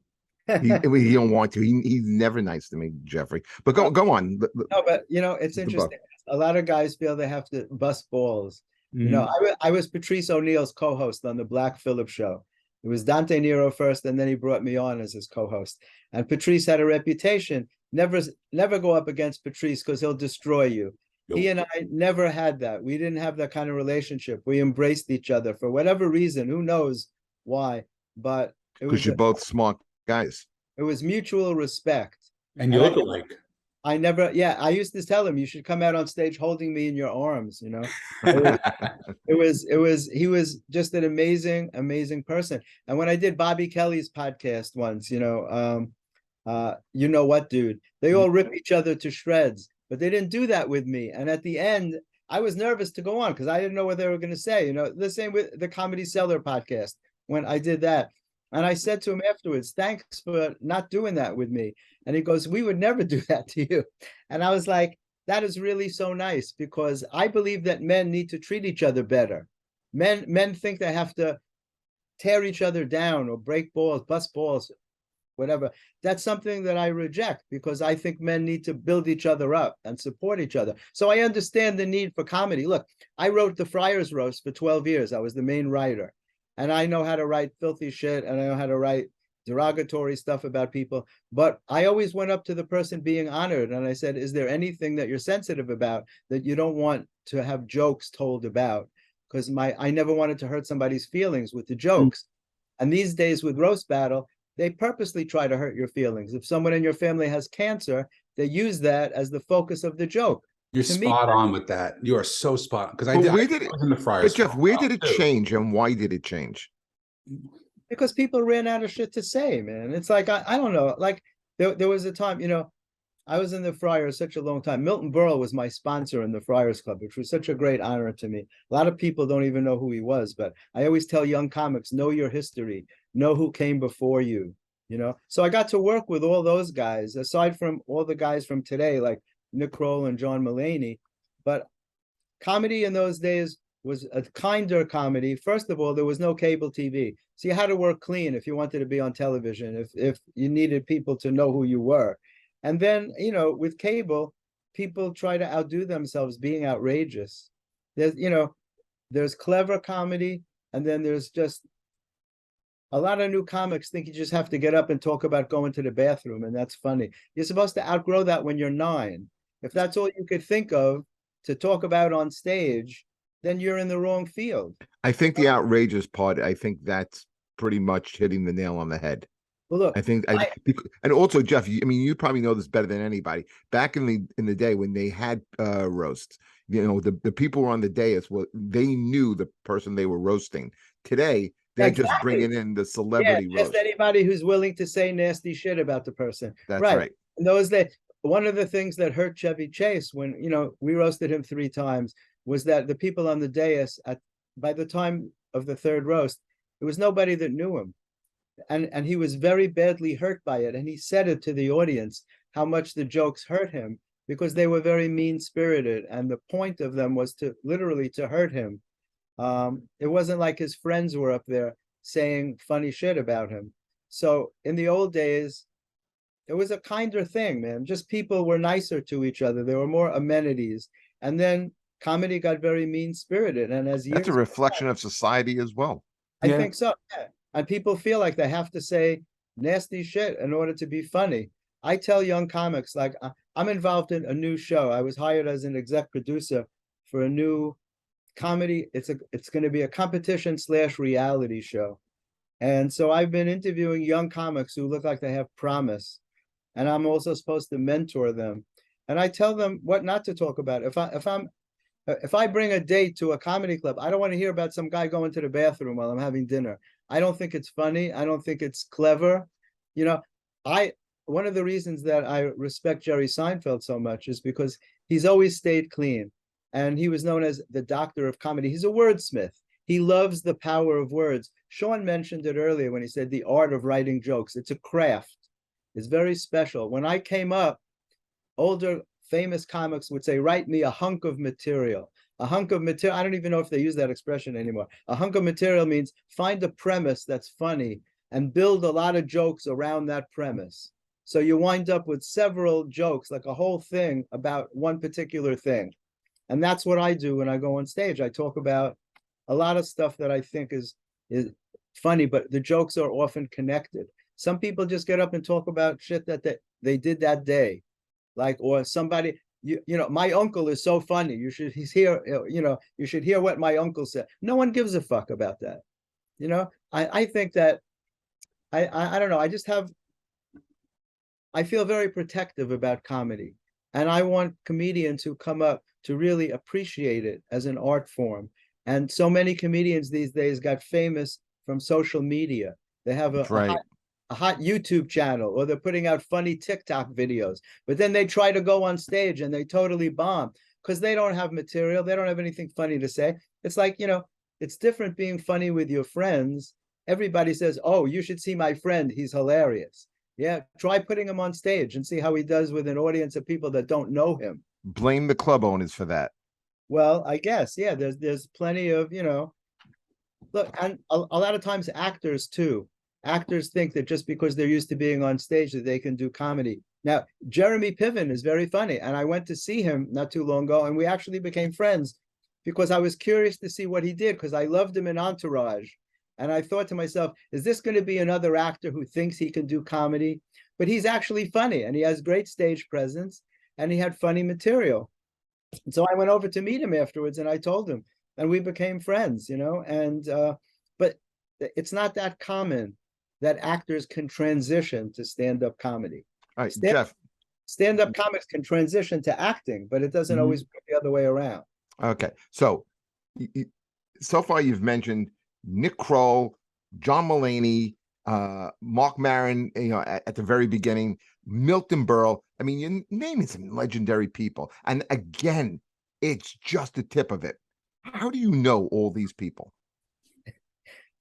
He don't want to. He's never nice to me, Jeffrey. But go on. No, but it's The book. interesting. A lot of guys feel they have to bust balls. Mhm. I was Patrice O'Neal's co-host on the Black Phillip show. It was Dante Nero first, and then he brought me on as his co-host. And Patrice had a reputation, never go up against Patrice because he'll destroy you. He and I never had that. We didn't have that kind of relationship. We embraced each other for whatever reason. Who knows why? But Because you're both smart guys. it was mutual respect. And you look alike. I never, I used to tell him, you should come out on stage holding me in your arms, He was just an amazing, amazing person. And when I did Bobby Kelly's podcast once, you know what, dude, they all rip each other to shreds, but they didn't do that with me. And at the end, I was nervous to go on because I didn't know what they were going to say. The same with the Comedy Cellar podcast when I did that. And I said to him afterwards, thanks for not doing that with me. And he goes, we would never do that to you. And I was like, that is really so nice because I believe that men need to treat each other better. Men think they have to tear each other down or break balls, bust balls, whatever. That's something that I reject because I think men need to build each other up and support each other. So I understand the need for comedy. Look, I wrote the Friars Roast for 12 years. I was the main writer. And I know how to write filthy shit and I know how to write derogatory stuff about people. But I always went up to the person being honored and I said, is there anything that you're sensitive about that you don't want to have jokes told about? Because I never wanted to hurt somebody's feelings with the jokes. And these days with Roast Battle, they purposely try to hurt your feelings. If someone in your family has cancer, they use that as the focus of the joke. You're spot on with that. You are so spot on. Because I was in the Friars. But Jeff, where did it change and why did it change? Because people ran out of shit to say, man. It's like, I don't know. Like there was a time, I was in the Friars such a long time. Milton Berle was my sponsor in the Friars Club, which was such a great honor to me. A lot of people don't even know who he was, but I always tell young comics, know your history, know who came before you, So I got to work with all those guys, aside from all the guys from today, like Nick Kroll and John Mulaney. But comedy in those days was a kinder comedy. First of all, there was no cable TV. So you had to work clean if you wanted to be on television, if you needed people to know who you were. And then, with cable, people try to outdo themselves being outrageous. There's clever comedy, and then there's just a lot of new comics think you just have to get up and talk about going to the bathroom, and that's funny. You're supposed to outgrow that when you're 9. If that's all you could think of to talk about on stage, then you're in the wrong field. I think the outrageous part, I think that's pretty much hitting the nail on the head. Well, look, and also, Jeff, you probably know this better than anybody. Back in the day when they had roasts, the people who were on the dais, they knew the person they were roasting. Today, they're just bringing in the celebrity roast. Just anybody who's willing to say nasty shit about the person. That's right. In those days, one of the things that hurt Chevy Chase when we roasted him 3 times was that the people on the dais by the time of the 3rd roast, there was nobody that knew him. And he was very badly hurt by it. And he said it to the audience, how much the jokes hurt him because they were very mean-spirited. And the point of them was literally to hurt him. It wasn't like his friends were up there saying funny shit about him. So in the old days, it was a kinder thing, man. Just people were nicer to each other. There were more amenities. And then comedy got very mean-spirited. And that's a reflection of society as well. I think so. Yeah. And people feel like they have to say nasty shit in order to be funny. I tell young comics, like, I'm involved in a new show. I was hired as an exec producer for a new comedy. It's going to be a competition/reality show. And so I've been interviewing young comics who look like they have promise. And I'm also supposed to mentor them. And I tell them what not to talk about. If I bring a date to a comedy club, I don't want to hear about some guy going to the bathroom while I'm having dinner. I don't think it's funny. I don't think it's clever. One of the reasons that I respect Jerry Seinfeld so much is because he's always stayed clean. and he was known as the doctor of comedy. He's a wordsmith. He loves the power of words. Sean mentioned it earlier when he said the art of writing jokes. It's a craft. It's very special. When I came up, older famous comics would say, write me a hunk of material. A hunk of material, I don't even know if they use that expression anymore. A hunk of material means find a premise that's funny and build a lot of jokes around that premise. So you wind up with several jokes, like a whole thing about one particular thing. And that's what I do when I go on stage. I talk about a lot of stuff that I think is funny, but the jokes are often connected. Some people just get up and talk about shit that they did that day. Like, or somebody, you know, my uncle is so funny. He's here, you know, you should hear what my uncle said. No one gives a fuck about that. You know, I think that I don't know. I feel very protective about comedy, and I want comedians who come up to really appreciate it as an art form. And so many comedians these days got famous from social media. They have a hot YouTube channel, or they're putting out funny TikTok videos, but then they try to go on stage and they totally bomb because they don't have material. They don't have anything funny to say. It's like, you know, it's different being funny with your friends. Everybody says, oh, you should see my friend. He's hilarious. Yeah, try putting him on stage and see how he does with an audience of people that don't know him. Blame the club owners for that. Well, I guess, yeah, there's plenty of, you know, look, and a lot of times actors too. Actors think that just because they're used to being on stage that they can do comedy. Now, Jeremy Piven is very funny, and I went to see him not too long ago, and we actually became friends because I was curious to see what he did, because I loved him in Entourage. And I thought to myself, is this going to be another actor who thinks he can do comedy? But he's actually funny, and he has great stage presence, and he had funny material. And so I went over to meet him afterwards, and I told him, and we became friends, you know. And but it's not that common that actors can transition to stand-up comedy. All right, Jeff. Stand-up comics can transition to acting, but it doesn't always go the other way around. Okay, so so far you've mentioned Nick Kroll, John Mulaney, Mark Maron, you know, at the very beginning, Milton Berle. I mean, you're naming some legendary people. And again, it's just the tip of it. How do you know all these people?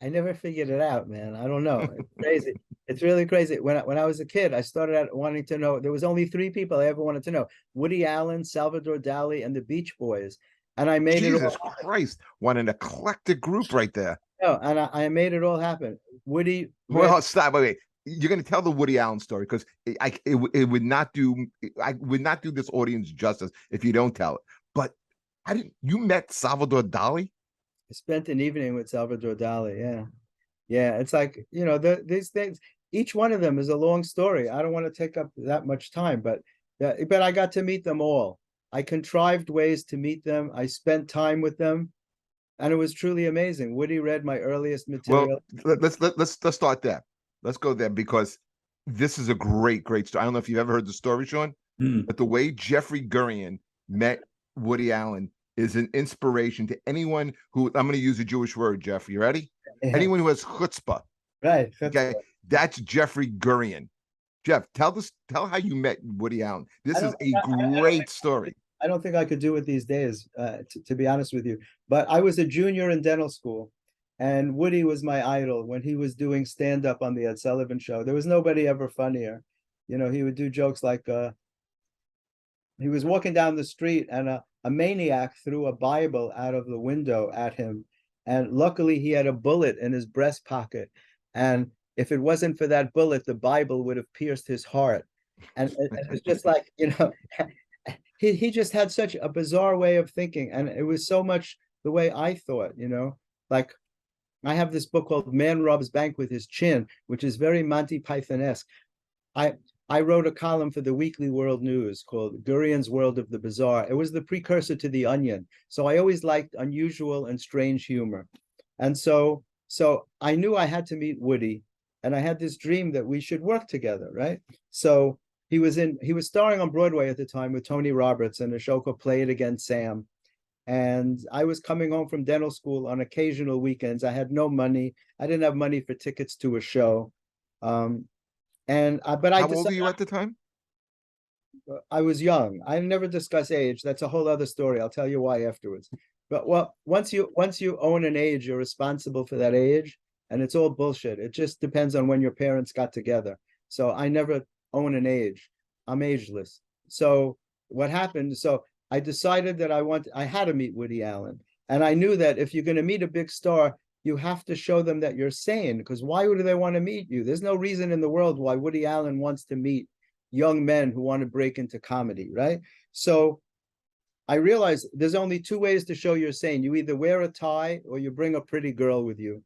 I never figured it out, man. I don't know. It's crazy. It's really crazy. When I was a kid, I started out wanting to know. There was only 3 people I ever wanted to know: Woody Allen, Salvador Dali, and the Beach Boys. And I made Jesus it all Christ, what an eclectic group right there. No, and I made it all happen. Woody. Well, stop. Wait. You're going to tell the Woody Allen story, because it would not do. I would not do this audience justice if you don't tell it. But you met Salvador Dali? I spent an evening with Salvador Dali. Yeah. Yeah. It's like, you know, these things, each one of them is a long story. I don't want to take up that much time, but I got to meet them all. I contrived ways to meet them. I spent time with them, and it was truly amazing. Woody read my earliest material. Well, let's start there. Let's go there, because this is a great story. I don't know if you've ever heard the story, Sean, but the way Jeffrey Gurian met Woody Allen is an inspiration to anyone who, I'm going to use a Jewish word, Jeff. You ready? Yeah. Anyone who has chutzpah. Right. Okay. That's Jeffrey Gurian. Jeff, tell how you met Woody Allen. This is a great story. I don't think I could do it these days, to be honest with you. But I was a junior in dental school, and Woody was my idol when he was doing stand-up on the Ed Sullivan Show. There was nobody ever funnier. You know, he would do jokes like he was walking down the street, and a maniac threw a Bible out of the window at him. And luckily he had a bullet in his breast pocket. And if it wasn't for that bullet, the Bible would have pierced his heart. And it was just like, you know, he just had such a bizarre way of thinking. And it was so much the way I thought, you know, like I have this book called Man Robs Bank with His Chin, which is very Monty Python-esque. I wrote a column for the Weekly World News called Gurian's World of the Bizarre. It was the precursor to The Onion. So I always liked unusual and strange humor. And so I knew I had to meet Woody, and I had this dream that we should work together, right? So he was starring on Broadway at the time with Tony Roberts in a show called Play It Again, Sam. And I was coming home from dental school on occasional weekends. I had no money. I didn't have money for tickets to a show. But how old were you at the time? I was young. I never discuss age. That's a whole other story. I'll tell you why afterwards. But well, once you own an age, you're responsible for that age, and it's all bullshit. It just depends on when your parents got together. So I never own an age. I'm ageless. So what happened? So I decided that I had to meet Woody Allen. And I knew that if you're going to meet a big star, you have to show them that you're sane, because why would they want to meet you? There's no reason in the world why Woody Allen wants to meet young men who want to break into comedy, right? So I realized there's only two ways to show you're sane. You either wear a tie or you bring a pretty girl with you.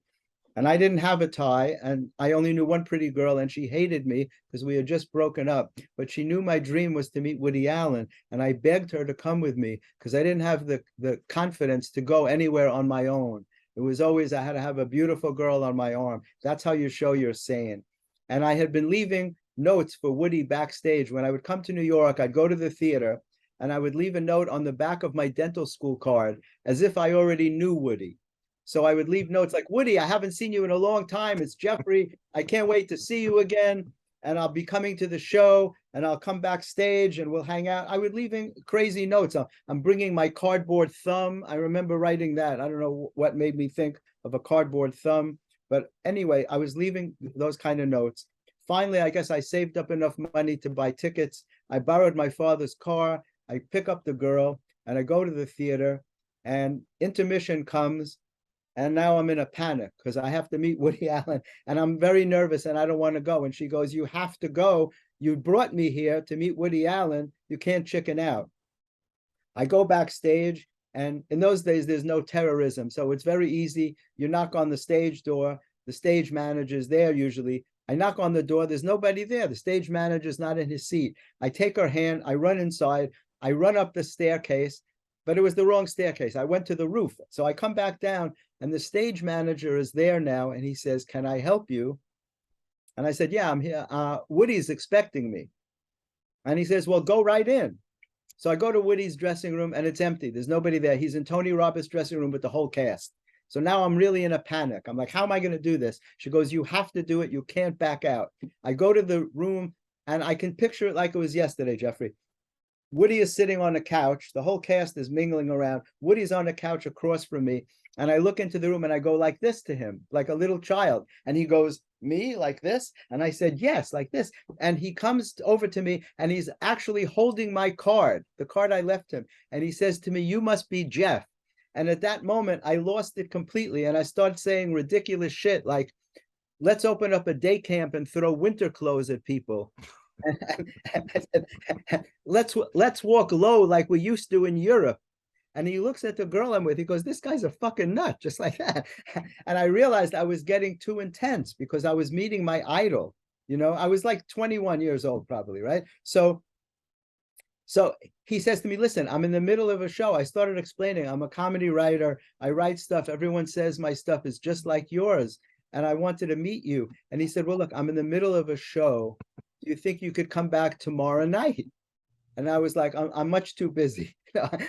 And I didn't have a tie, and I only knew one pretty girl, and she hated me because we had just broken up. But she knew my dream was to meet Woody Allen, and I begged her to come with me because I didn't have the confidence to go anywhere on my own. It was always I had to have a beautiful girl on my arm. That's how you show you're sane. And I had been leaving notes for Woody backstage. When I would come to New York, I'd go to the theater, and I would leave a note on the back of my dental school card as if I already knew Woody. So I would leave notes like, Woody, I haven't seen you in a long time. It's Jeffrey. I can't wait to see you again. And I'll be coming to the show, and I'll come backstage and we'll hang out. I would leaving crazy notes. I'm bringing my cardboard thumb. I remember writing that. I don't know what made me think of a cardboard thumb. But anyway, I was leaving those kind of notes. Finally, I guess I saved up enough money to buy tickets. I borrowed my father's car. I pick up the girl and I go to the theater, and intermission comes. And now I'm in a panic because I have to meet Woody Allen, and I'm very nervous and I don't want to go. And she goes, you have to go. You brought me here to meet Woody Allen. You can't chicken out. I go backstage, and in those days, there's no terrorism. So it's very easy. You knock on the stage door. The stage manager's there usually. I knock on the door. There's nobody there. The stage manager's not in his seat. I take her hand. I run inside. I run up the staircase, but it was the wrong staircase. I went to the roof. So I come back down, and the stage manager is there now, and he says, can I help you? And I said, yeah, I'm here. Woody's expecting me. And he says, well, go right in. So I go to Woody's dressing room, and it's empty. There's nobody there. He's in Tony Roberts' dressing room with the whole cast. So now I'm really in a panic. I'm like, how am I going to do this? She goes, you have to do it. You can't back out. I go to the room, and I can picture it like it was yesterday, Jeffrey. Woody is sitting on a couch. The whole cast is mingling around. Woody's on a couch across from me. And I look into the room and I go like this to him, like a little child. And he goes, me, like this? And I said, yes, like this. And he comes over to me, and he's actually holding my card, the card I left him. And he says to me, you must be Jeff. And at that moment, I lost it completely. And I started saying ridiculous shit like, let's open up a day camp and throw winter clothes at people. let's walk low like we used to in Europe. And he looks at the girl I'm with. He goes, this guy's a fucking nut, just like that. And I realized I was getting too intense because I was meeting my idol. You know, I was like 21 years old, probably, right? So he says to me, listen, I'm in the middle of a show. I started explaining, I'm a comedy writer. I write stuff. Everyone says my stuff is just like yours. And I wanted to meet you. And he said, well, look, I'm in the middle of a show. Do you think you could come back tomorrow night? And I was like, I'm much too busy.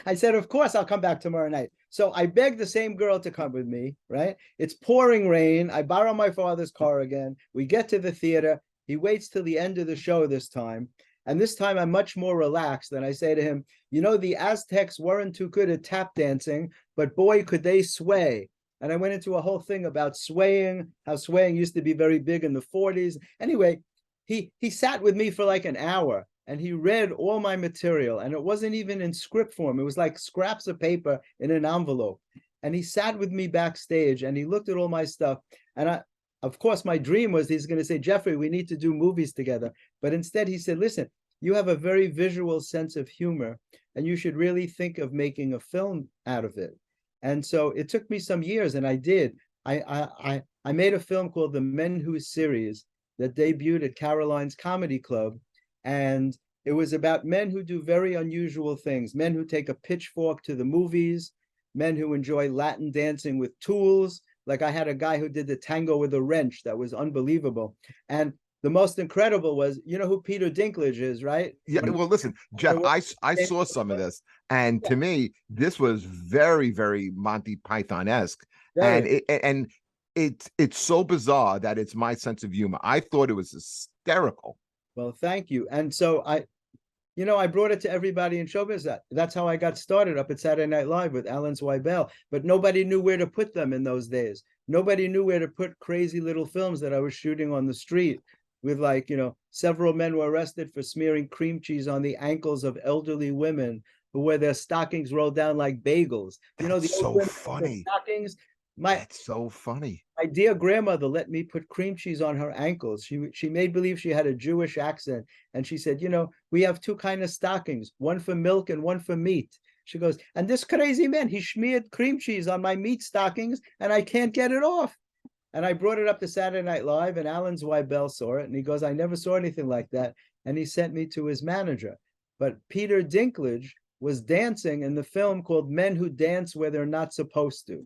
I said, of course, I'll come back tomorrow night. So I begged the same girl to come with me, right? It's pouring rain. I borrow my father's car again. We get to the theater. He waits till the end of the show this time. And this time I'm much more relaxed. And I say to him, you know, the Aztecs weren't too good at tap dancing, but boy, could they sway. And I went into a whole thing about swaying, how swaying used to be very big in the 40s. Anyway, he sat with me for like an hour, and he read all my material, and it wasn't even in script form. It was like scraps of paper in an envelope. And he sat with me backstage, and he looked at all my stuff. And of course, my dream was he's going to say, Jeffrey, we need to do movies together. But instead he said, listen, you have a very visual sense of humor, and you should really think of making a film out of it. And so it took me some years, and I did. I made a film called The Men Who Series that debuted at Caroline's Comedy Club. And it was about men who do very unusual things, men who take a pitchfork to the movies, men who enjoy Latin dancing with tools. Like I had a guy who did the tango with a wrench. That was unbelievable. And the most incredible was, you know who Peter Dinklage is, right? Yeah, well, listen, Jeff, I saw some of this, and to me, this was very, very Monty Python-esque. And it's so bizarre that it's my sense of humor. I thought it was hysterical. Well, thank you. And so You know, I brought it to everybody in show business. That's how I got started up at Saturday Night Live with Alan Zweibel. But nobody knew where to put them in those days. Nobody knew where to put crazy little films that I was shooting on the street with, like, you know, several men were arrested for smearing cream cheese on the ankles of elderly women who wear their stockings rolled down like bagels. You know, That's the old so women with their funny. stockings. My That's so funny. my dear grandmother let me put cream cheese on her ankles. She made believe she had a Jewish accent, and she said, you know, we have two kind of stockings, one for milk and one for meat. She goes, and this crazy man, he smeared cream cheese on my meat stockings, and I can't get it off. And I brought it up to Saturday Night Live, and Alan Zweibel saw it, and he goes, I never saw anything like that. And he sent me to his manager. But Peter Dinklage was dancing in the film called Men Who Dance Where They're Not Supposed to.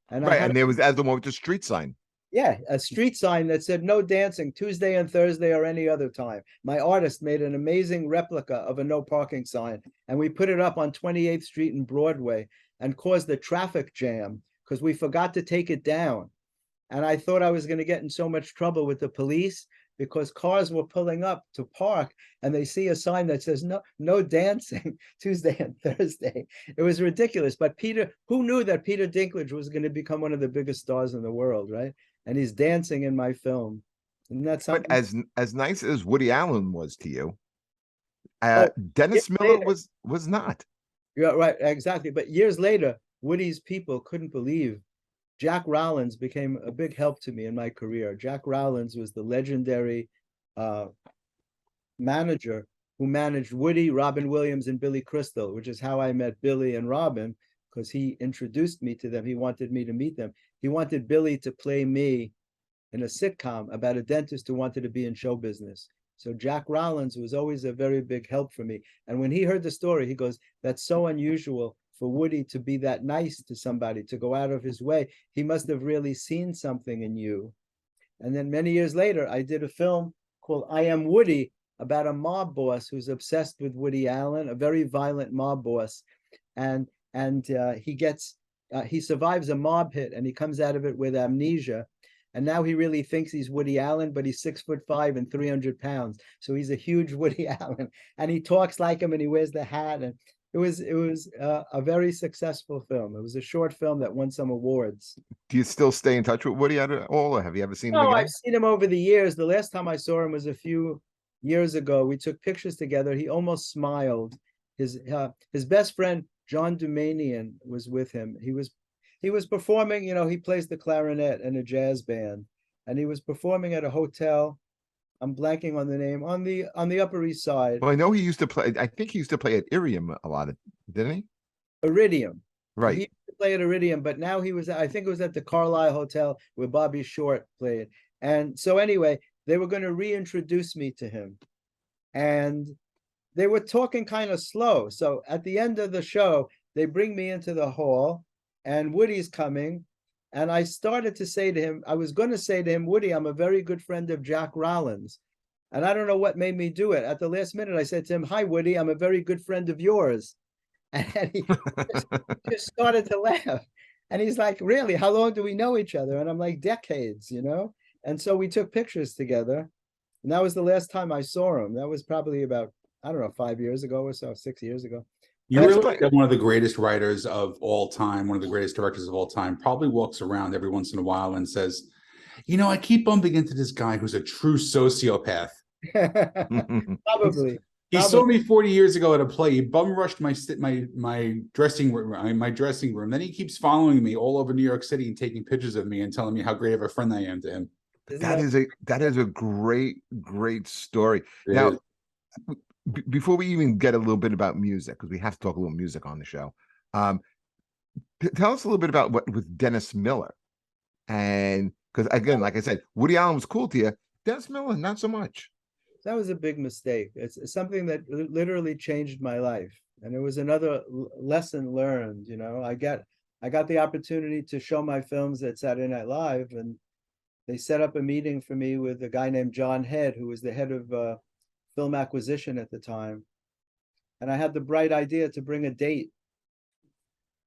And I Right, had and there was as the one with the street sign. yeah, a street sign that said no dancing Tuesday and Thursday or any other time. My artist made an amazing replica of a no parking sign, and we put it up on 28th Street and Broadway and caused a traffic jam because we forgot to take it down. And I thought I was going to get in so much trouble with the police because cars were pulling up to park and they see a sign that says no dancing Tuesday and Thursday. It was ridiculous. But who knew that Peter Dinklage was going to become one of the biggest stars in the world, right? And he's dancing in my film. And that's But something. as nice as Woody Allen was to you, Oh, Dennis years Miller later, was not. yeah, right, exactly. But years later, Woody's people couldn't believe Jack Rowlands became a big help to me in my career. Jack Rowlands was the legendary manager who managed Woody, Robin Williams, and Billy Crystal, which is how I met Billy and Robin, because he introduced me to them. He wanted me to meet them. He wanted Billy to play me in a sitcom about a dentist who wanted to be in show business. So Jack Rowlands was always a very big help for me. And when he heard the story, he goes, that's so unusual for Woody to be that nice to somebody, to go out of his way. He must have really seen something in you. And then many years later, I did a film called I Am Woody about a mob boss who's obsessed with Woody Allen, a very violent mob boss. And he survives a mob hit and he comes out of it with amnesia. And now he really thinks he's Woody Allen, but he's 6'5" and 300 pounds. So he's a huge Woody Allen, and he talks like him, and he wears the hat. And it was a very successful film. It was a short film that won some awards. Do you still stay in touch with Woody at all, or have you ever seen him No, again? I've seen him over the years. The last time I saw him was a few years ago. We took pictures together. He almost smiled. His best friend John Dumanian was with him. He was performing, you know, he plays the clarinet in a jazz band, and he was performing at a hotel. I'm blanking on the name, on the Upper East Side. Well, I know he used to play. I think he used to play at Iridium a lot, didn't he? Iridium. Right. He used to play at Iridium, but now I think it was at the Carlisle Hotel where Bobby Short played. And so anyway, they were going to reintroduce me to him. And they were talking kind of slow. So at the end of the show, they bring me into the hall, and Woody's coming. And I started to say to him, I was going to say to him, Woody, I'm a very good friend of Jack Rowlands. And I don't know what made me do it. At the last minute, I said to him, hi, Woody, I'm a very good friend of yours. And he just started to laugh. And he's like, really, how long do we know each other? And I'm like, decades, you know? And so we took pictures together. And that was the last time I saw him. That was probably about, I don't know, 5 years ago or so, 6 years ago. You really got one of the greatest writers of all time, one of the greatest directors of all time, probably walks around every once in a while and says, you know, I keep bumping into this guy who's a true sociopath. Probably. He saw me 40 years ago at a play. He bum rushed my dressing room. Then he keeps following me all over New York City and taking pictures of me and telling me how great of a friend I am to him. That is a great story. Now, before we even get a little bit about music, because we have to talk a little music on the show, tell us a little bit about what with Dennis Miller. And because again, like I said, Woody Allen was cool to you. Dennis Miller, not so much. That was a big mistake. It's something that literally changed my life. And it was another lesson learned, you know. I got the opportunity to show my films at Saturday Night Live, and they set up a meeting for me with a guy named John Head, who was the head of film acquisition at the time. And I had the bright idea to bring a date.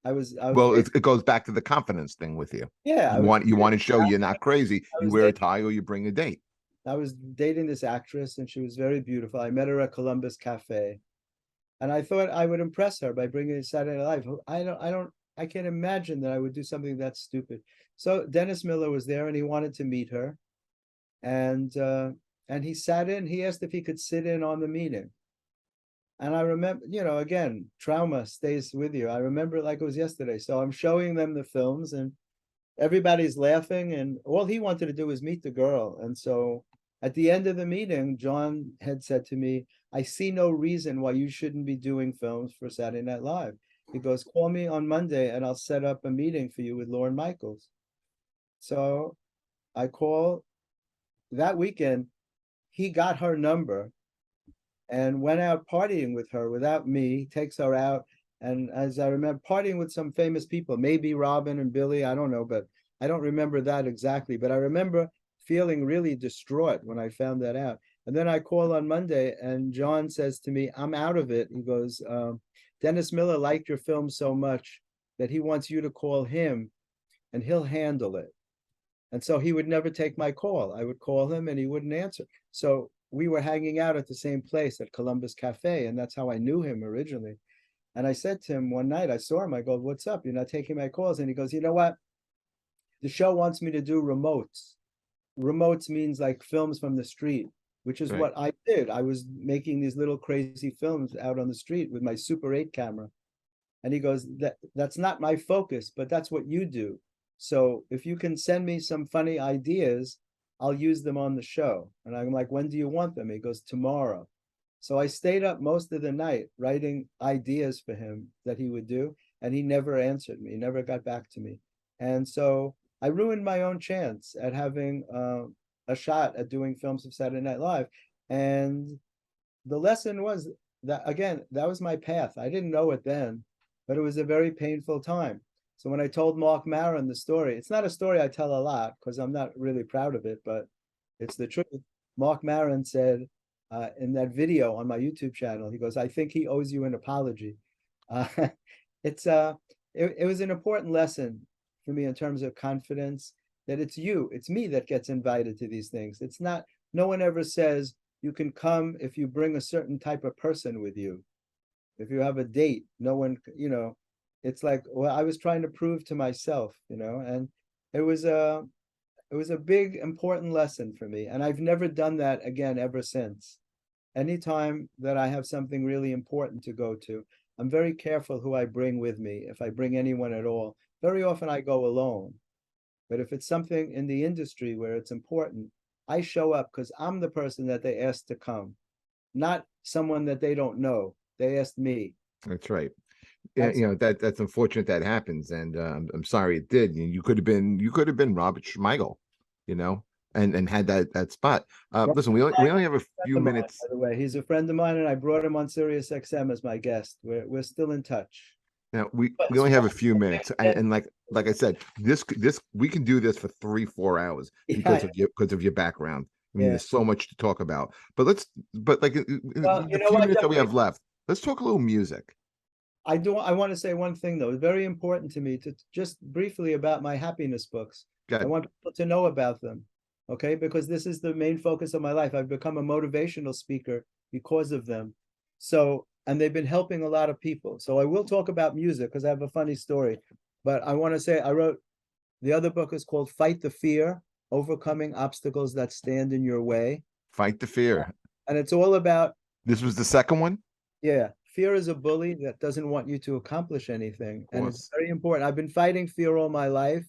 Well, it goes back to the confidence thing with you. Yeah. You want to show you're not crazy. You wear a tie or you bring a date. I was dating this actress, and she was very beautiful. I met her at Columbus Cafe, And I thought I would impress her by bringing Saturday Night Live. I can't imagine that I would do something that stupid. So Dennis Miller was there and he wanted to meet her. And he sat in, he asked if he could sit in on the meeting. And I remember, again, trauma stays with you. I remember it like it was yesterday. So I'm showing them the films and everybody's laughing. And all he wanted to do was meet the girl. And so at the end of the meeting, John had said to me, I see no reason why you shouldn't be doing films for Saturday Night Live. He goes, call me on Monday and I'll set up a meeting for you with Lorne Michaels. So I call that weekend. He got her number and went out partying with her without me, takes her out. And as I remember, partying with some famous people, maybe Robin and Billy, I don't know, but I don't remember that exactly. But I remember feeling really distraught when I found that out. And then I call on Monday and John says to me, I'm out of it. He goes, Dennis Miller liked your film so much that he wants you to call him and he'll handle it. And so he would never take my call. I would call him and he wouldn't answer. So we were hanging out at the same place at Columbus Cafe, and that's how I knew him originally. And I said to him one night, I saw him, I go, what's up? You're not taking my calls? And he goes, you know what? The show wants me to do remotes. Remotes means like films from the street, which is what I did. I was making these little crazy films out on the street with my Super 8 camera. And he goes, that's not my focus, but that's what you do. So if you can send me some funny ideas, I'll use them on the show. And I'm like, when do you want them? He goes, tomorrow. So I stayed up most of the night writing ideas for him that he would do. And he never answered me, he never got back to me. And so I ruined my own chance at having a shot at doing films of Saturday Night Live. And the lesson was that, again, that was my path. I didn't know it then, but it was a very painful time. So when I told Mark Maron the story, it's not a story I tell a lot because I'm not really proud of it, but it's the truth. Mark Maron said in that video on my YouTube channel, he goes, I think he owes you an apology. It was an important lesson for me in terms of confidence, that it's me that gets invited to these things. It's not, no one ever says you can come if you bring a certain type of person with you. If you have a date, no one, it's like, well, I was trying to prove to myself, and it was a big, important lesson for me. And I've never done that again ever since. Anytime that I have something really important to go to, I'm very careful who I bring with me, if I bring anyone at all. Very often I go alone. But if it's something in the industry where it's important, I show up because I'm the person that they asked to come, not someone that they don't know. They asked me. That's right. Yeah, that's unfortunate that happens, and I'm sorry it did. You could have been Robert Schmeigel, and had that spot. Listen, we only have a few minutes. By the way, he's a friend of mine, and I brought him on Sirius XM as my guest. We're still in touch. Now we only have a few minutes, and like I said, this we can do this for 3-4 hours because of your background. I mean, there's so much to talk about. But the few minutes that we have left, let's talk a little music. I want to say one thing though. It's very important to me to just briefly about my happiness books. I want people to know about them, okay? Because this is the main focus of my life. I've become a motivational speaker because of them. So, and they've been helping a lot of people. So I will talk about music because I have a funny story. But I want to say the other book is called Fight the Fear, Overcoming Obstacles That Stand in Your Way. Fight the Fear. And it's all about. This was the second one? Yeah. Fear is a bully that doesn't want you to accomplish anything. And it's very important. I've been fighting fear all my life,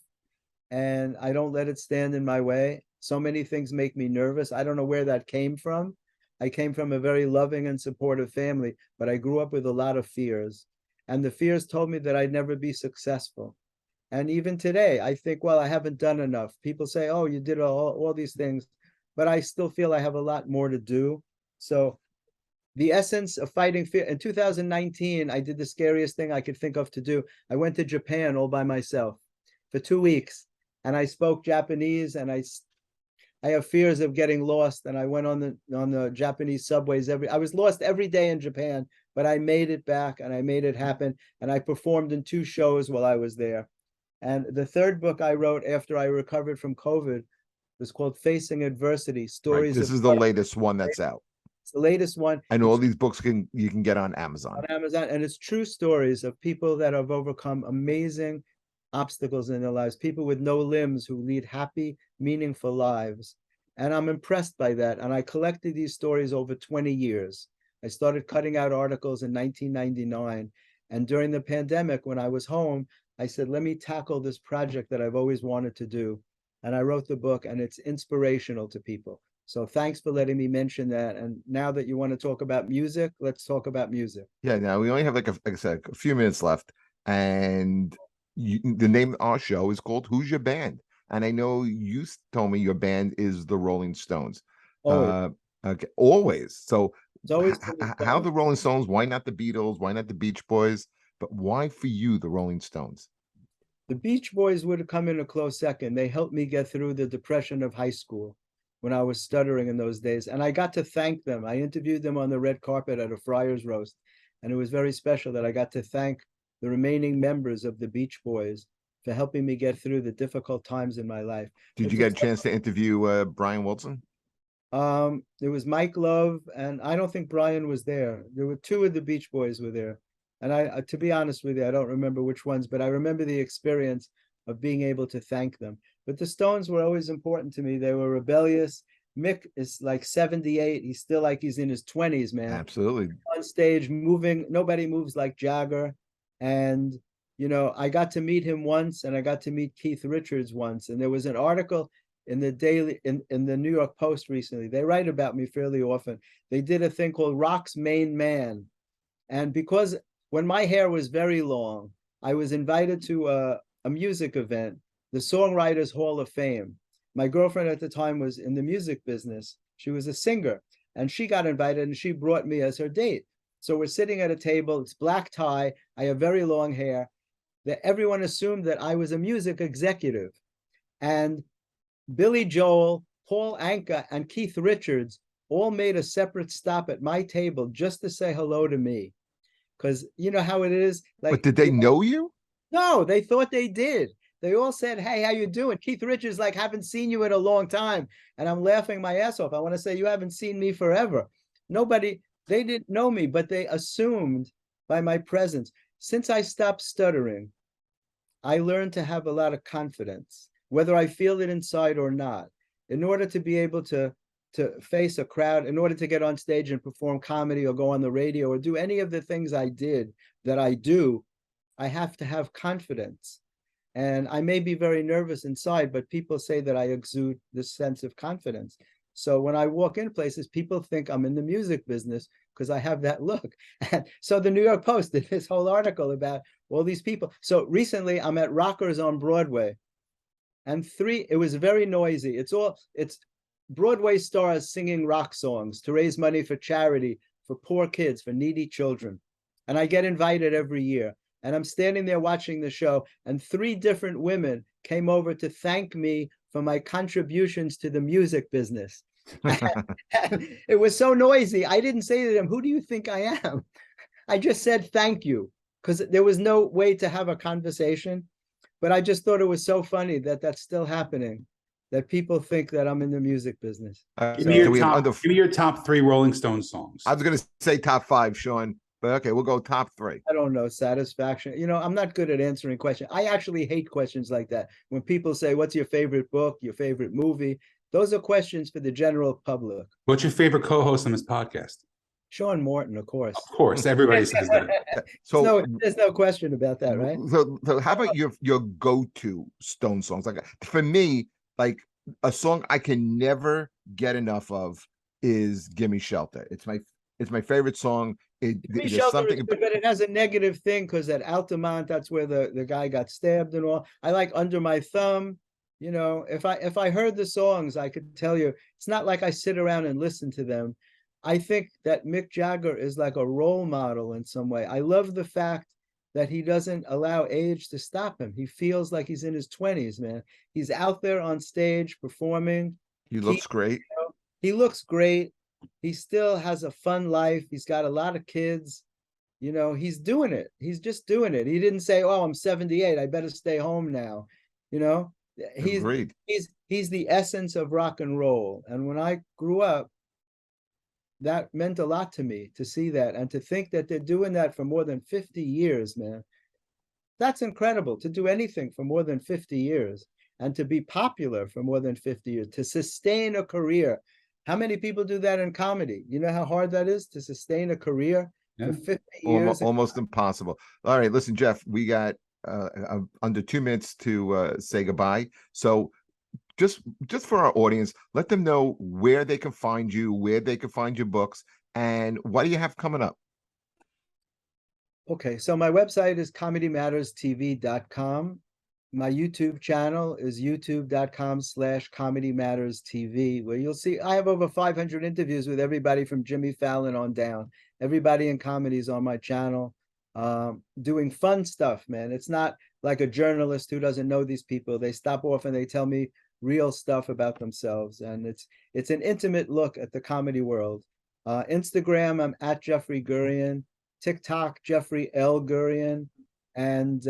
and I don't let it stand in my way. So many things make me nervous. I don't know where that came from. I came from a very loving and supportive family, but I grew up with a lot of fears. And the fears told me that I'd never be successful. And even today, I think, well, I haven't done enough. People say, oh, you did all these things, but I still feel I have a lot more to do. So the essence of fighting fear. In 2019, I did the scariest thing I could think of to do. I went to Japan all by myself for 2 weeks, and I spoke Japanese, and I have fears of getting lost. And I went on the Japanese subways I was lost every day in Japan, but I made it back and I made it happen. And I performed in 2 shows while I was there. And the third book I wrote after I recovered from COVID was called Facing Adversity, Stories. This is the latest one that's out. It's the latest one. And all these books you can get on Amazon. On Amazon, and it's true stories of people that have overcome amazing obstacles in their lives, people with no limbs who lead happy, meaningful lives. And I'm impressed by that. And I collected these stories over 20 years. I started cutting out articles in 1999. And during the pandemic, when I was home, I said, let me tackle this project that I've always wanted to do. And I wrote the book, and it's inspirational to people. So thanks for letting me mention that. And now that you want to talk about music, let's talk about music. Yeah, now we only have like I said, a few minutes left, and the name of our show is called "Who's Your Band?" And I know you told me your band is the Rolling Stones. Always. Okay, always. So It's always how the Rolling Stones? Why not the Beatles? Why not the Beach Boys? But why for you the Rolling Stones? The Beach Boys would have come in a close second. They helped me get through the depression of high school when I was stuttering in those days. And I got to thank them. I interviewed them on the red carpet at a Friars roast. And it was very special that I got to thank the remaining members of the Beach Boys for helping me get through the difficult times in my life. Did you get a chance to interview Brian Wilson? There was Mike Love, and I don't think Brian was there. There were two of the Beach Boys were there. And I, to be honest with you, I don't remember which ones, but I remember the experience of being able to thank them. But the Stones were always important to me. They were rebellious. Mick is like 78. He's still like he's in his 20s, man. Absolutely. On stage, moving. Nobody moves like Jagger. And, you know, I got to meet him once, and I got to meet Keith Richards once. And there was an article in the the New York Post recently. They write about me fairly often. They did a thing called Rock's Main Man. And because when my hair was very long, I was invited to a music event, the Songwriters Hall of Fame. My girlfriend at the time was in the music business. She was a singer, and she got invited, and she brought me as her date. So we're sitting at a table. It's black tie. I have very long hair. That everyone assumed that I was a music executive. And Billy Joel, Paul Anka, and Keith Richards all made a separate stop at my table just to say hello to me. Because you know how it is. Like, but did they know you? No, they thought they did. They all said, hey, how you doing? Keith Richards, like, haven't seen you in a long time. And I'm laughing my ass off. I want to say, you haven't seen me forever. Nobody, they didn't know me, but they assumed by my presence. Since I stopped stuttering, I learned to have a lot of confidence, whether I feel it inside or not, in order to be able to face a crowd, in order to get on stage and perform comedy or go on the radio or do any of the things I did that I do. I have to have confidence. And I may be very nervous inside, but people say that I exude this sense of confidence. So when I walk in places, people think I'm in the music business because I have that look. And so the New York Post did this whole article about all these people. So recently I'm at Rockers on Broadway, and it was very noisy. It's Broadway stars singing rock songs to raise money for charity, for poor kids, for needy children. And I get invited every year. And I'm standing there watching the show, and 3 different women came over to thank me for my contributions to the music business. It was so noisy. I didn't say to them, who do you think I am? I just said thank you, because there was no way to have a conversation. But I just thought it was so funny that that's still happening, that people think that I'm in the music business. Give me your top 3 Rolling Stones songs. I was going to say top 5, Sean. But okay, we'll go top 3. I don't know, satisfaction. You know, I'm not good at answering questions. I actually hate questions like that. When people say, what's your favorite book, your favorite movie? Those are questions for the general public. What's your favorite co-host on this podcast? Sean Morton, of course. Of course, everybody says that. So there's no question about that, right? So how about your go-to Stone songs? Like for me, like a song I can never get enough of is "Gimme Shelter." It's my favorite song. There's something but it has a negative thing because at Altamont, that's where the guy got stabbed and all. I like Under My Thumb. You know, if I heard the songs, I could tell you it's not like I sit around and listen to them. I think that Mick Jagger is like a role model in some way. I love the fact that he doesn't allow age to stop him. He feels like he's in his 20s, man. He's out there on stage performing. He looks great. You know, he looks great. He still has a fun life. He's got a lot of kids. You know, he's doing it. He's just doing it. He didn't say, oh, I'm 78. I better stay home now. You know, he's the essence of rock and roll. And when I grew up, that meant a lot to me to see that, and to think that they're doing that for more than 50 years, man. That's incredible, to do anything for more than 50 years and to be popular for more than 50 years, to sustain a career. How many people do that in comedy? You know how hard that is to sustain a career for 50 years? Almost impossible. All right, listen, Jeff, we got under 2 minutes to say goodbye. So just for our audience, let them know where they can find you, where they can find your books, and what do you have coming up? Okay, so my website is comedymatterstv.com. My YouTube channel is youtube.com/comedymatterstv, where you'll see I have over 500 interviews with everybody from Jimmy Fallon on down. Everybody in comedy is on my channel, doing fun stuff, man. It's not like a journalist who doesn't know these people. They stop off and they tell me real stuff about themselves, and it's an intimate look at the comedy world. Instagram, I'm at Jeffrey Gurian. TikTok, Jeffrey L. Gurian. And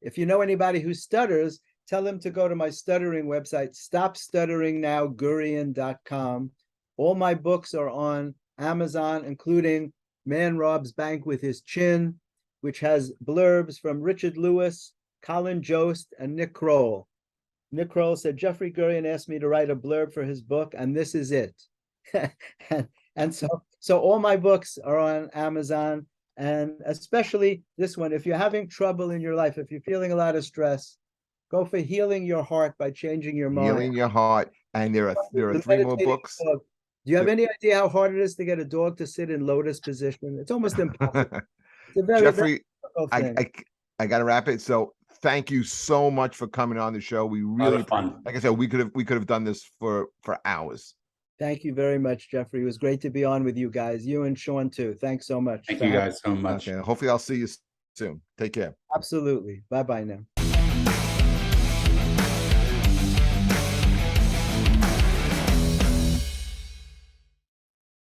if you know anybody who stutters, tell them to go to my stuttering website, stopstutteringnow.gurian.com. All my books are on Amazon, including Man Robs Bank with His Chin, which has blurbs from Richard Lewis, Colin Jost, and Nick Kroll. Nick Kroll said, Jeffrey Gurian asked me to write a blurb for his book, and this is it. and so all my books are on Amazon. And especially this one, if you're having trouble in your life, if you're feeling a lot of stress, go for Healing Your Heart by Changing Your Mind. Healing Your Heart. And there are 3 more books. Do you have any idea how hard it is to get a dog to sit in lotus position? It's almost impossible. It's a very, Jeffrey, very I got to wrap it. So thank you so much for coming on the show. We really, like I said, we could have done this for hours. Thank you very much, Jeffrey. It was great to be on with you guys. You and Sean too. Thanks so much. Thank you guys so much. Okay, hopefully I'll see you soon. Take care. Absolutely. Bye-bye now.